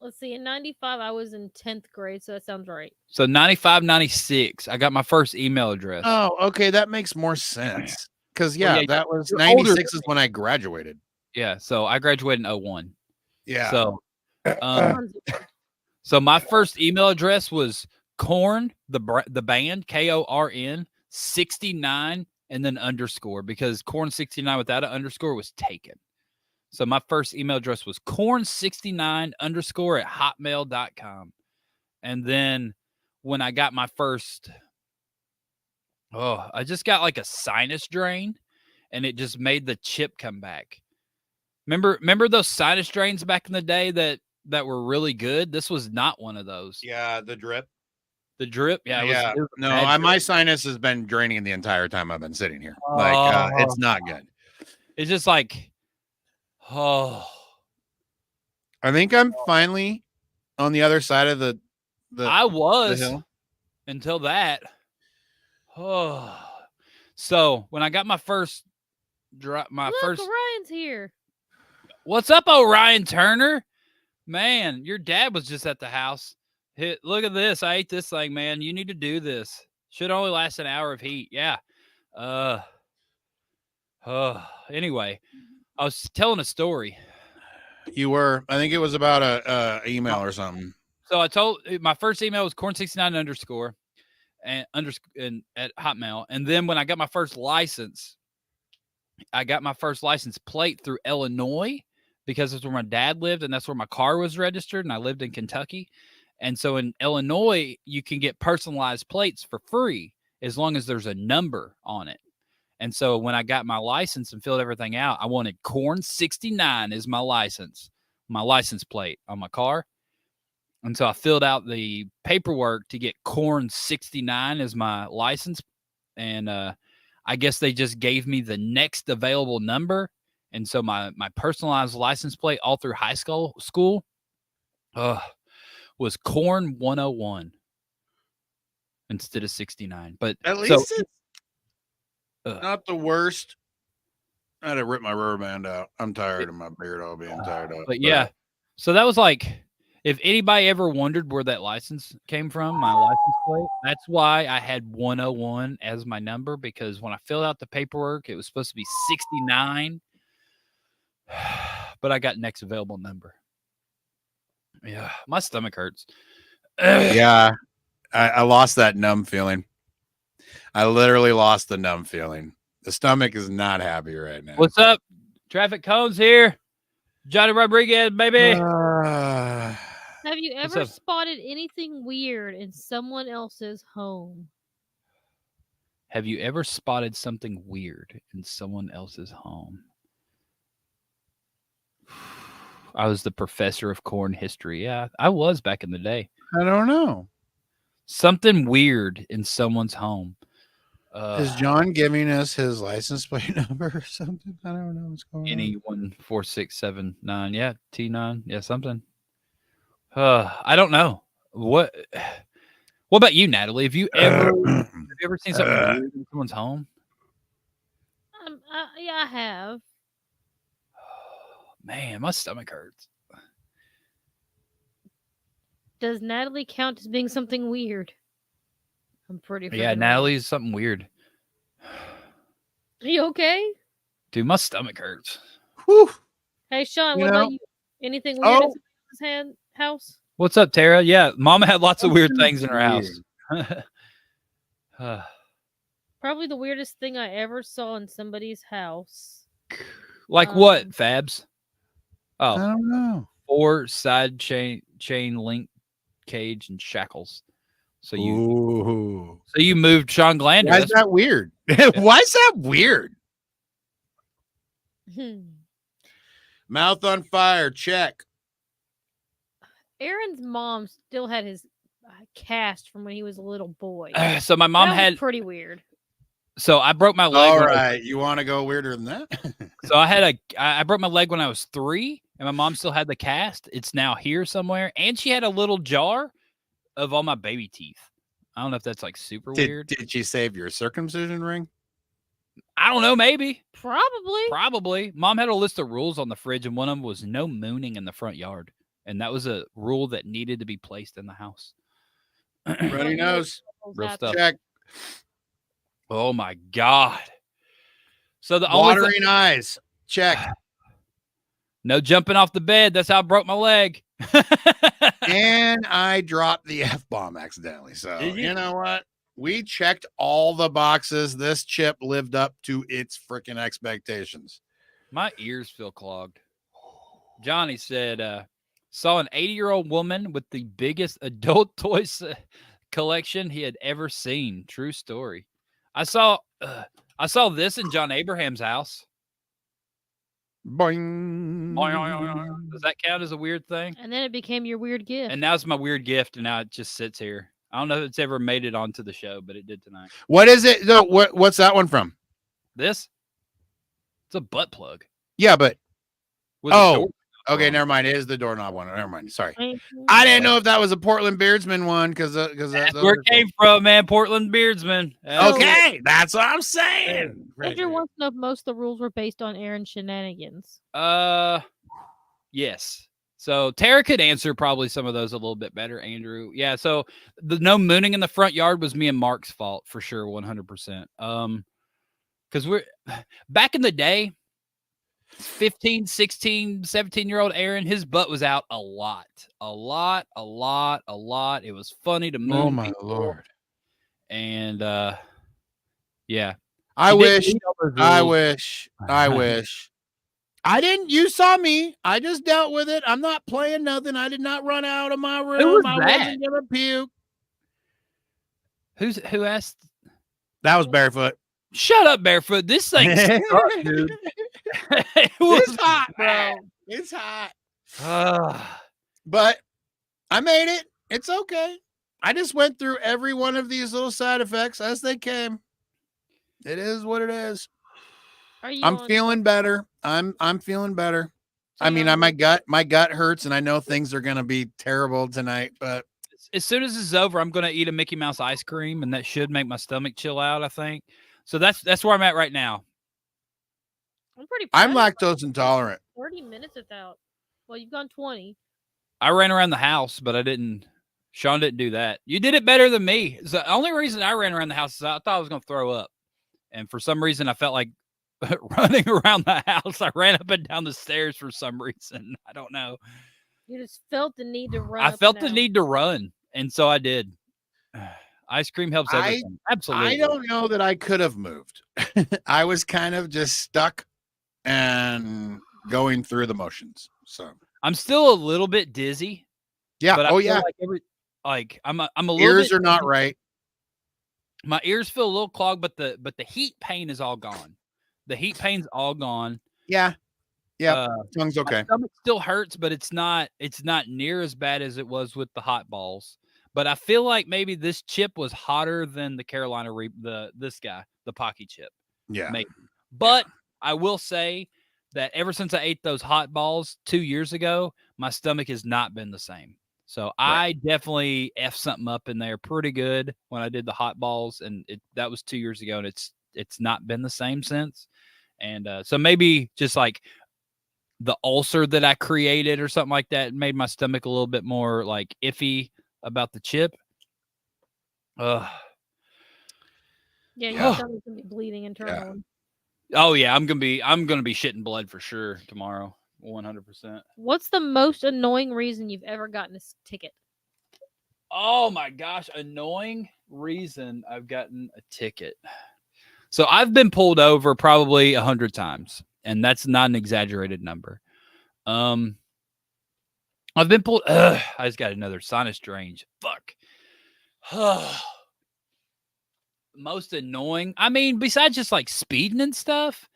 Let's see. In 95, I was in 10th grade, so that sounds right. So 95, 96, I got my first email address. Oh, okay. That makes more sense. Because, that was 96 is when I graduated. Yeah. So I graduated in 01. Yeah. So, so my first email address was Korn, the band, KORN 69, and then underscore, because Korn 69 without an underscore was taken. So my first email address was Korn69 _ at hotmail.com. And then when I got my first, I just got like a sinus drain, and it just made the chip come back. Remember those sinus drains back in the day that were really good? This was not one of those. Yeah, the drip. The drip? Yeah. It was my sinus has been draining the entire time I've been sitting here. It's not good. It's just like, I think I'm finally on the other side of the I was the hill. Until that. So when I got my first Look, Orion's here. What's up, Orion Turner? Man, your dad was just at the house. Look at this. I ate this thing, man. You need to do this. Should only last an hour of heat. Yeah. Anyway, I was telling a story. You were, I think it was about a email or something. So I told my first email was corn69_ and at Hotmail. And then when I got my first license, I got my first license plate through Illinois because that's where my dad lived and that's where my car was registered. And I lived in Kentucky. And so in Illinois, you can get personalized plates for free as long as there's a number on it. And so when I got my license and filled everything out, I wanted Corn 69 as my license plate on my car. And so I filled out the paperwork to get Corn 69 as my license. And I guess they just gave me the next available number. And so my personalized license plate all through high school was Corn 101 instead of 69. But at least it's not the worst. I had to rip my rubber band out. I'm tired of my beard all being tied up. But yeah, so that was like, if anybody ever wondered where that license came from, my license plate, that's why I had 101 as my number, because when I filled out the paperwork, it was supposed to be 69, but I got next available number. Yeah, my stomach hurts. Yeah, I lost that numb feeling. I literally lost the numb feeling. The stomach is not happy right now. What's up? Traffic cones here. Johnny Rodriguez, baby. Have you ever spotted anything weird in someone else's home? Have you ever spotted something weird in someone else's home? I was the professor of corn history. Yeah, I was back in the day. I don't know. Something weird in someone's home. Is John giving us his license plate number or something? I don't know what's going on. NE14679. Yeah, T9. Yeah, something. I don't know. What about you, Natalie? Have you ever seen something weird in someone's home? Yeah, I have. Man, my stomach hurts. Does Natalie count as being something weird? I'm pretty. Yeah, Natalie's something weird. Are you okay? Dude, my stomach hurts. Whew. Hey, Sean, what about you? Anything weird in someone's house? What's up, Tara? Yeah, Mama had lots of weird things in her house. Probably the weirdest thing I ever saw in somebody's house. Like what, Fabs? Oh, I don't know. 4 side chain link cage and shackles. So you moved Shawn Glander. Why is that weird? Why is that weird? Mouth on fire. Check. Aaron's mom still had his cast from when he was a little boy. So my mom had pretty weird. So I broke my leg. All right, you want to go weirder than that? So I broke my leg when I was 3, and my mom still had the cast. It's now here somewhere, and she had a little jar of all my baby teeth. I don't know if that's like super weird. Did she save your circumcision ring? I don't know. Maybe. Probably. Mom had a list of rules on the fridge, and one of them was no mooning in the front yard, and that was a rule that needed to be placed in the house. Runny nose. Real stuff. Check. Oh my God. So the watering eyes. Check. No jumping off the bed. That's how I broke my leg. And I dropped the F-bomb accidentally. So you know what? We checked all the boxes. This chip lived up to its freaking expectations. My ears feel clogged. Johnny said, saw an 80-year-old woman with the biggest adult toys collection he had ever seen. True story. I saw this in John Abraham's house. Boing. Does that count as a weird thing? And then it became your weird gift. And now it's my weird gift, and now it just sits here. I don't know if it's ever made it onto the show, but it did tonight. What is it? No, what's that one from? This? It's a butt plug. Yeah, but okay, never mind. It is the doorknob one. Never mind. Sorry, I didn't know if that was a Portland Beardsman one because that's where it came from, man. Portland Beardsman. Okay, that's what I'm saying. Andrew wants to know if most of the rules were based on Aaron's shenanigans. Yes. So Tara could answer probably some of those a little bit better. Andrew, yeah. So the no mooning in the front yard was me and Mark's fault for sure, 100%. Because we're back in the day, 15, 16, 17-year-old Aaron, his butt was out a lot. It was funny to moon. Oh my people. Lord. And yeah. I She didn't wish. meet all those I rules. wish. I wish. I didn't. You saw me. I just dealt with it. I'm not playing nothing. I did not run out of my room. was I that? wasn't gonna puke. Who asked? That was Barefoot. Shut up, Barefoot. This thing sucked, dude. It's hot, bro. It's hot. But I made it. It's okay. I just went through every one of these little side effects as they came. It is what it is. I'm feeling better. I'm feeling better. I mean, my gut hurts, and I know things are gonna be terrible tonight. But as soon as this is over, I'm gonna eat a Mickey Mouse ice cream, and that should make my stomach chill out, I think. So that's where I'm at right now. I'm lactose intolerant. 30 minutes without. Well, you've gone 20. I ran around the house, but I didn't. Shawn didn't do that. You did it better than me. The only reason I ran around the house is I thought I was gonna throw up, and for some reason I felt like running around the house. I ran up and down the stairs for some reason. I don't know. You just felt the need to run. I felt the need to run, and so I did. Ice cream helps everything. Absolutely. I don't know that I could have moved. I was kind of just stuck and going through the motions. So I'm still a little bit dizzy. Yeah. But I oh feel yeah. I'm a little Ears bit are not dizzy. right. My ears feel a little clogged, but the heat pain is all gone. The heat pain's all gone. Yeah. Yeah. Tongue's okay. My stomach still hurts, but it's not near as bad as it was with the hot balls. But I feel like maybe this chip was hotter than the Carolina the Pocky chip. Yeah. Maybe. But I will say that ever since I ate those hot balls 2 years ago, my stomach has not been the same. So I definitely F something up in there pretty good when I did the hot balls, and that was 2 years ago, and it's not been the same since. And so maybe just like the ulcer that I created or something like that made my stomach a little bit more like iffy about the chip. Yeah, your stomach's gonna be bleeding internally. Oh yeah, I'm gonna be shitting blood for sure tomorrow, 100%. What's the most annoying reason you've ever gotten a ticket? Oh my gosh, annoying reason I've gotten a ticket. So I've been pulled over probably 100 times, and that's not an exaggerated number. I've been pulled. I just got another sinus drain. Fuck. Most annoying. I mean, besides just like speeding and stuff,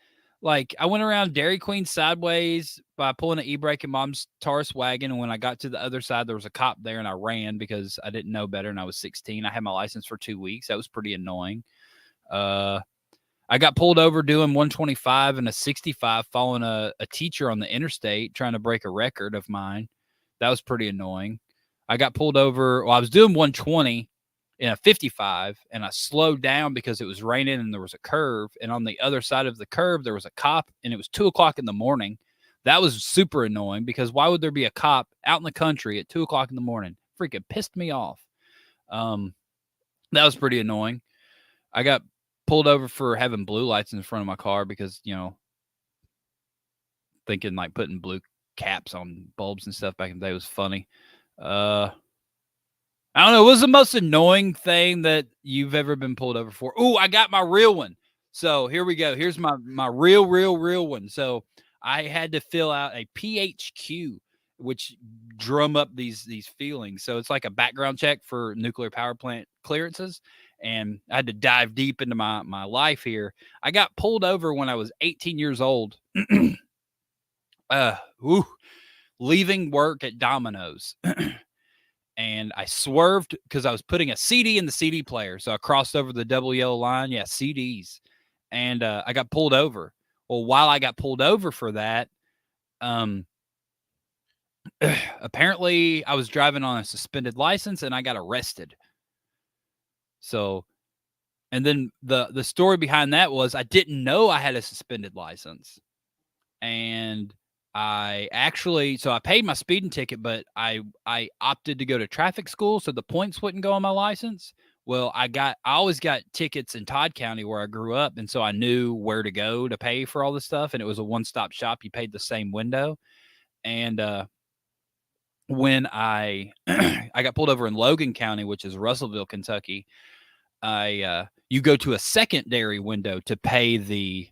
like I went around Dairy Queen sideways by pulling an e-brake in Mom's Taurus wagon, and when I got to the other side, there was a cop there, and I ran because I didn't know better, and I was 16. I had my license for 2 weeks. That was pretty annoying. I got pulled over doing 125 and a 65 following a teacher on the interstate trying to break a record of mine. That was pretty annoying. I got pulled over. Well, I was doing 120 in a 55, and I slowed down because it was raining and there was a curve. And on the other side of the curve, there was a cop, and it was 2 o'clock in the morning. That was super annoying because why would there be a cop out in the country at 2 o'clock in the morning? Freaking pissed me off. That was pretty annoying. I got pulled over for having blue lights in front of my car because, thinking like putting blue caps on bulbs and stuff back in the day was funny. I don't know. What was the most annoying thing that you've ever been pulled over for? Oh, I got my real one. So here we go. Here's my real one. So I had to fill out a PHQ, which drum up these feelings. So it's like a background check for nuclear power plant clearances. And I had to dive deep into my life here. I got pulled over when I was 18 years old, leaving work at Domino's. And I swerved because I was putting a CD in the CD player. So I crossed over the double yellow line. Yeah, CDs. And I got pulled over. Well, while I got pulled over for that, apparently I was driving on a suspended license and I got arrested. So, and then the story behind that was I didn't know I had a suspended license. And I paid my speeding ticket, but I opted to go to traffic school so the points wouldn't go on my license. Well, I always got tickets in Todd County where I grew up, and so I knew where to go to pay for all this stuff, and it was a one-stop shop. You paid the same window. And when I I got pulled over in Logan County, which is Russellville, Kentucky, you go to a secondary window to pay the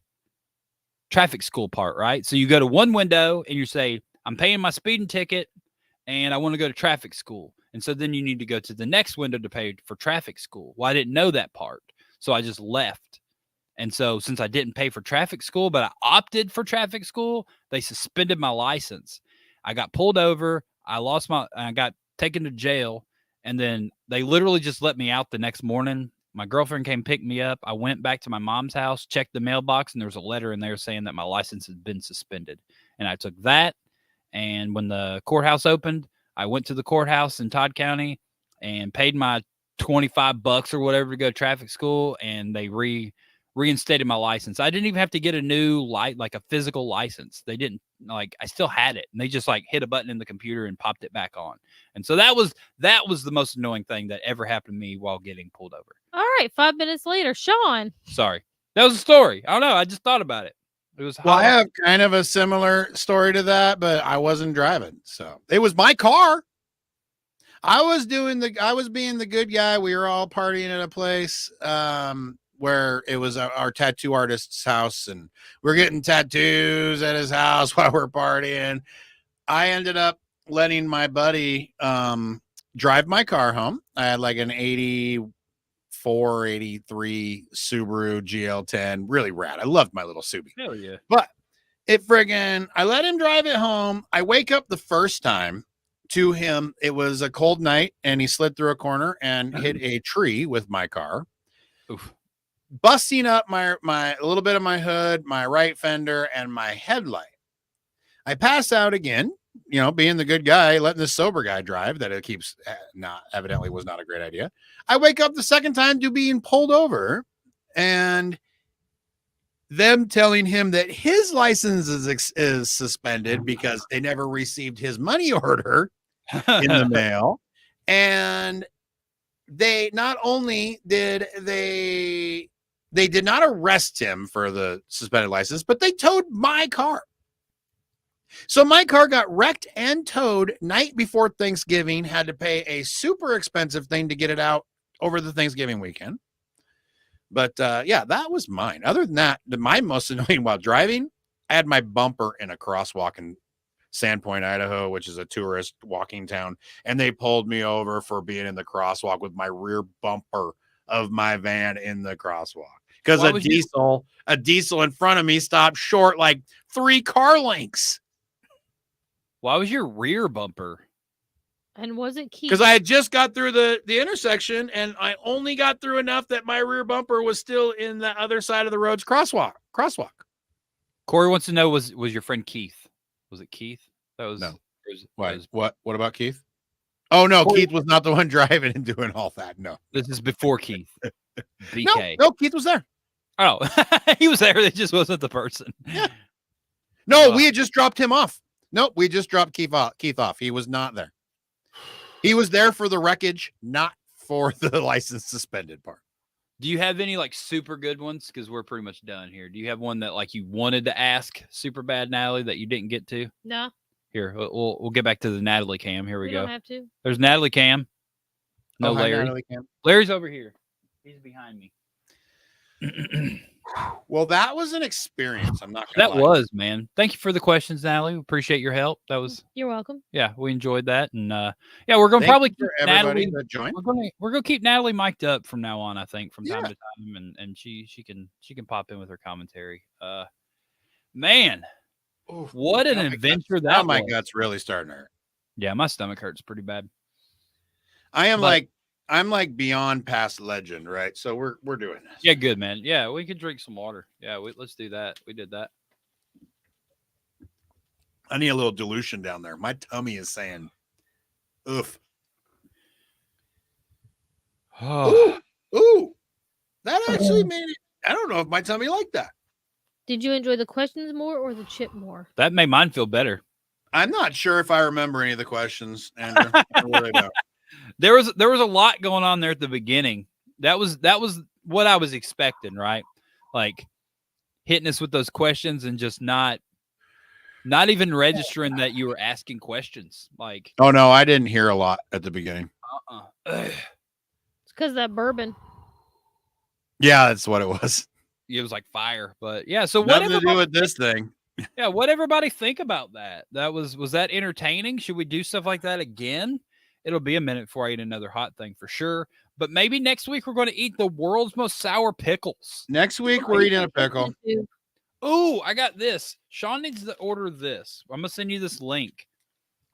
traffic school part, right? So you go to one window and you say, I'm paying my speeding ticket and I want to go to traffic school. And so then you need to go to the next window to pay for traffic school. Well, I didn't know that part. So I just left. And so since I didn't pay for traffic school, but I opted for traffic school, they suspended my license. I got pulled over. I got taken to jail. And then they literally just let me out the next morning. My girlfriend came pick me up. I went back to my mom's house, checked the mailbox, and there was a letter in there saying that my license had been suspended. And I took that. And when the courthouse opened, I went to the courthouse in Todd County and paid my $25 or whatever to go to traffic school. And they reinstated my license. I didn't even have to get a new like a physical license. They didn't I still had it, and they just hit a button in the computer and popped it back on. And so that was the most annoying thing that ever happened to me while getting pulled over. All right, 5 minutes later, Shawn. Sorry. That was a story. I don't know. I just thought about it. It was Well, I have kind of a similar story to that, but I wasn't driving. So it was my car. I was being the good guy. We were all partying at a place where it was our tattoo artist's house, and we're getting tattoos at his house while we're partying. I ended up letting my buddy drive my car home. I had like an 84, 83 Subaru GL10, really rad. I loved my little Subi. Hell yeah. But I let him drive it home. I wake up the first time to him. It was a cold night, and he slid through a corner and hit a tree with my car. Oof. Busting up my a little bit of my hood, my right fender, and my headlight. I pass out again, being the good guy, letting the sober guy drive. That it keeps evidently was not a great idea. I wake up the second time to being pulled over, and them telling him that his license is suspended because they never received his money order in the mail. And they not only did they did not arrest him for the suspended license, but they towed my car. So my car got wrecked and towed night before Thanksgiving, had to pay a super expensive thing to get it out over the Thanksgiving weekend. But yeah, that was mine. Other than that, my most annoying while driving, I had my bumper in a crosswalk in Sandpoint, Idaho, which is a tourist walking town. And they pulled me over for being in the crosswalk with my rear bumper of my van in the crosswalk. Because a diesel in front of me stopped short like 3 car lengths. Why was your rear bumper? And was it key? Because I had just got through the intersection, and I only got through enough that my rear bumper was still in the other side of the road's crosswalk. Corey wants to know, was your friend Keith? Was it Keith? That was no. What about Keith? Oh no, Corey, Keith was not the one driving and doing all that. No. This is before Keith. BK. No, Keith was there. Oh, he was there. It just wasn't the person. Yeah. No, we had just dropped him off. Nope, we just dropped Keith off. He was not there. He was there for the wreckage, not for the license suspended part. Do you have any super good ones? Because we're pretty much done here. Do you have one that you wanted to ask super bad, Natalie, that you didn't get to? No. Here, we'll get back to the Natalie cam. Here we go. Don't have to. There's Natalie cam. No, hi, Larry. Natalie cam. Larry's over here. He's behind me. Well, that was an experience. I'm not gonna That lie. was, man. Thank you for the questions, Natalie. We appreciate your help. That was You're welcome. yeah, we enjoyed that. And yeah, we're gonna Thank probably you for keep everybody Natalie. that joined. We're gonna keep Natalie mic'd up from now on, I think, from time Yeah. to time, and she can pop in with her commentary. Man, Oof. what an Now my adventure guts- that now my was. guts really starting to hurt. Yeah, my stomach hurts pretty bad. I'm like beyond past legend, right? So we're doing this. Yeah, good, man. Yeah, we could drink some water. Yeah, let's do that. We did that. I need a little dilution down there. My tummy is saying, oof. Oh, Ooh, that actually made it. I don't know if my tummy liked that. Did you enjoy the questions more or the chip more? That made mine feel better. I'm not sure if I remember any of the questions, Andrew. I really don't. There was a lot going on there at the beginning. That was what I was expecting, right? Like hitting us with those questions and just not even registering that you were asking questions. Like, Oh no, I didn't hear a lot at the beginning. It's because that bourbon. Yeah, that's what it was. It was like fire. But yeah, so Nothing what to do with this thing. Yeah, what everybody think about that? That was that entertaining? Should we do stuff like that again? It'll be a minute before I eat another hot thing for sure. But maybe next week we're going to eat the world's most sour pickles. Next week we're eating a pickle. Ooh, I got this. Shawn needs to order this. I'm going to send you this link.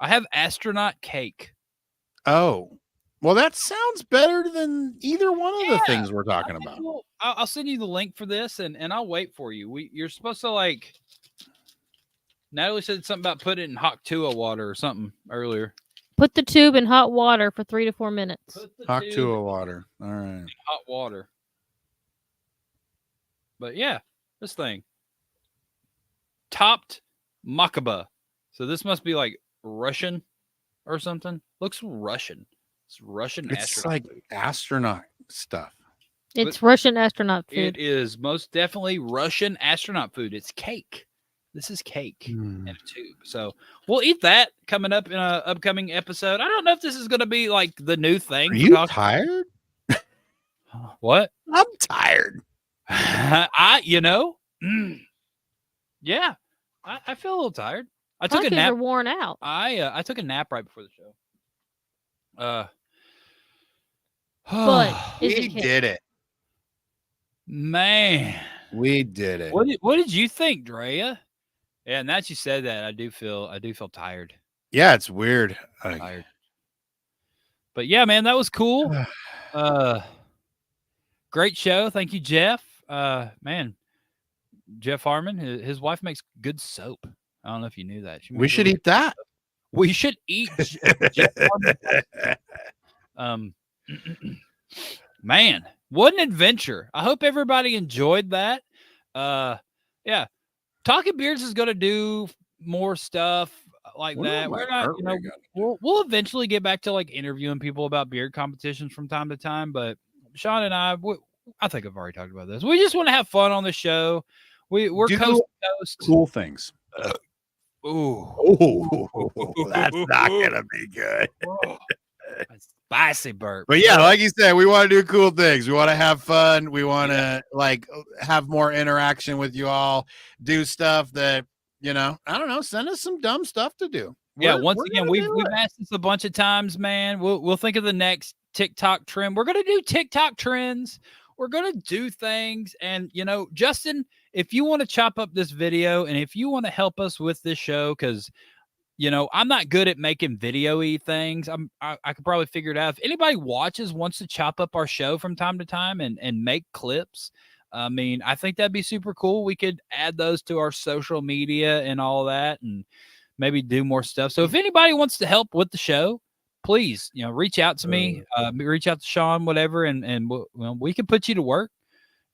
I have astronaut cake. Oh, well, that sounds better than either one of the things we're talking about. I'll send you the link for this, and I'll wait for you. You're supposed to like. Natalie said something about putting it in hot Tua water or something earlier. Put the tube in hot water for 3 to 4 minutes. Hot Tua water. All right. Hot water. But yeah, this thing. Topped Makaba. So this must be like Russian or something. Looks Russian. It's Russian It's astronaut like food. astronaut stuff. It's Russian astronaut food. It is most definitely Russian astronaut food. It's cake. This is cake in a tube. So we'll eat that coming up in an upcoming episode. I don't know if this is going to be like the new thing. Are you tired? What? I'm tired. Yeah, I feel a little tired. I took a Pockets nap. are worn out. I took a nap right before the show. But is We it cake? did it. Man, We did it. what did you think, Drea? Yeah, now that you said that, I do feel tired. Yeah, it's weird. Tired. But yeah, man, that was cool. Great show. Thank you, Jeff. Man, Jeff Harmon, his wife makes good soap. I don't know if you knew that. We should eat that. We should eat Jeff Harmon. Man, what an adventure. I hope everybody enjoyed that. Yeah. Talking Beards is going to do more stuff like that. We're not, we'll eventually get back to like interviewing people about beard competitions from time to time. But Shawn and I think I've already talked about this. We just want to have fun on the show. We're coast to coast. Cool things. Ooh, that's not gonna be good. Spicy burp. But yeah, like you said, we want to do cool things. We want to have fun. We want to like have more interaction with you all. Do stuff that I don't know. Send us some dumb stuff to do. Once again, we've asked this a bunch of times, man. We'll think of the next TikTok trend. We're gonna do TikTok trends. We're gonna do things, and Justin, if you want to chop up this video, and if you want to help us with this show, because I'm not good at making video-y things. I could probably figure it out. If anybody wants to chop up our show from time to time and make clips, I mean, I think that'd be super cool. We could add those to our social media and all that, and maybe do more stuff. So if anybody wants to help with the show, please, reach out to me, reach out to Shawn, whatever, and we can put you to work.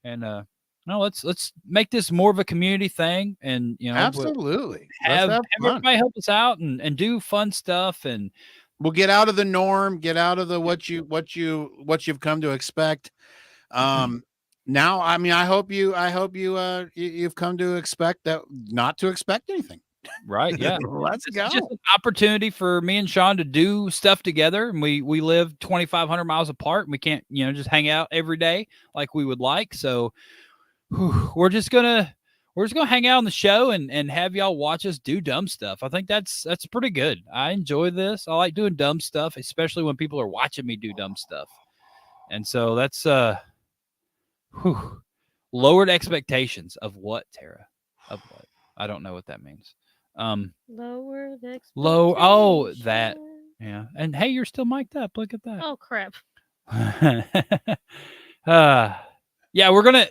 And let's make this more of a community thing, and absolutely have everybody help us out and do fun stuff, and we'll get out of the norm, get out of the what you've come to expect. Now, I mean, I hope you've come to expect that, not to expect anything. Right. Yeah. Let's go. It's just an opportunity for me and Shawn to do stuff together. And we live 2,500 miles apart, and we can't, just hang out every day like we would like. So we're just gonna hang out on the show and have y'all watch us do dumb stuff. I think that's pretty good. I enjoy this. I like doing dumb stuff, especially when people are watching me do dumb stuff. And so that's lowered expectations of what, Tara? Of what? I don't know what that means. Lowered expectations. Oh, that. Yeah. And hey, you're still mic'd up. Look at that. Oh crap. Yeah, we're gonna.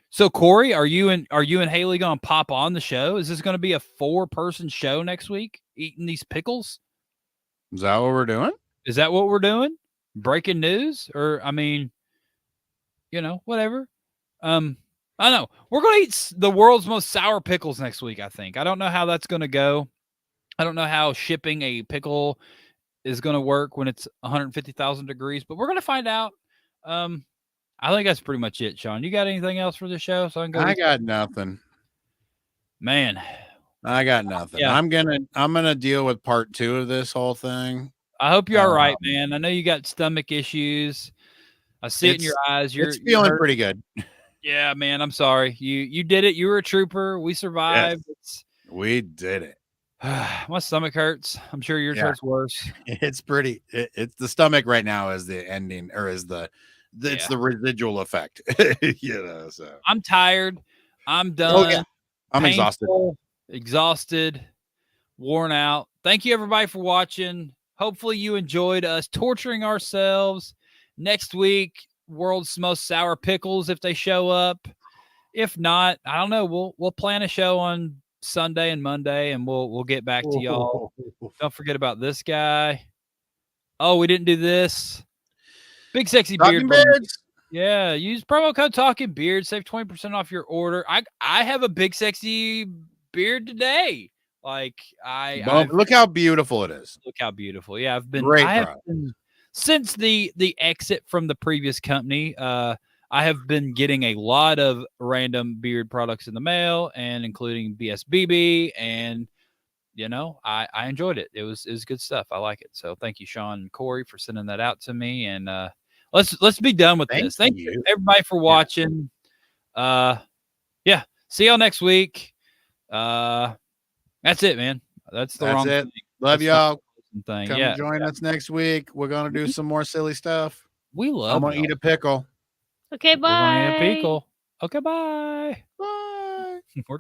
So Corey, are you and Haley gonna pop on the show? Is this gonna be a 4-person show next week? Eating these pickles? Is that what we're doing? Is that what we're doing? Breaking news, or I mean, whatever. I know. We're going to eat the world's most sour pickles next week, I think. I don't know how that's going to go. I don't know how shipping a pickle is going to work when it's 150,000 degrees, but we're going to find out. I think that's pretty much it, Shawn. You got anything else for the show? So I got nothing. Man, I got nothing. Yeah. I'm gonna deal with part 2 of this whole thing. I hope you're all right, man. I know you got stomach issues. I see it in your eyes. You're feeling hurt. pretty good. Yeah, man. I'm sorry. You did it. You were a trooper. We survived. We did it. My stomach hurts. I'm sure yours hurts worse. It's pretty. It's the stomach right now is the ending, or is it's the residual effect. So I'm tired. I'm done. Oh, yeah. I'm exhausted, worn out. Thank you, everybody, for watching. Hopefully, you enjoyed us torturing ourselves. Next week, world's most sour pickles if they show up. If not, I don't know. We'll plan a show on Sunday and Monday, and we'll get back to y'all. Don't forget about this guy. Oh, we didn't do this. Big Sexy Talking Beard. Beards. Yeah, use promo code Talking Beard, save 20% off your order. I have a Big Sexy Beard today. Like Look how beautiful it is. Look how beautiful. Yeah, I've been since the exit from the previous company. I have been getting a lot of random beard products in the mail, and including BSBB, and I enjoyed it. It was good stuff. I like it. So thank you, Shawn and Corey, for sending that out to me. And let's be done with this. Thank you, everybody, for watching. Yeah. See y'all next week. That's it, man. That's the wrong thing. Love y'all. Come join us next week. We're gonna do some more silly stuff. We love. I'm gonna eat a pickle. Okay, bye. We're gonna eat a pickle. Okay, bye. Bye. We're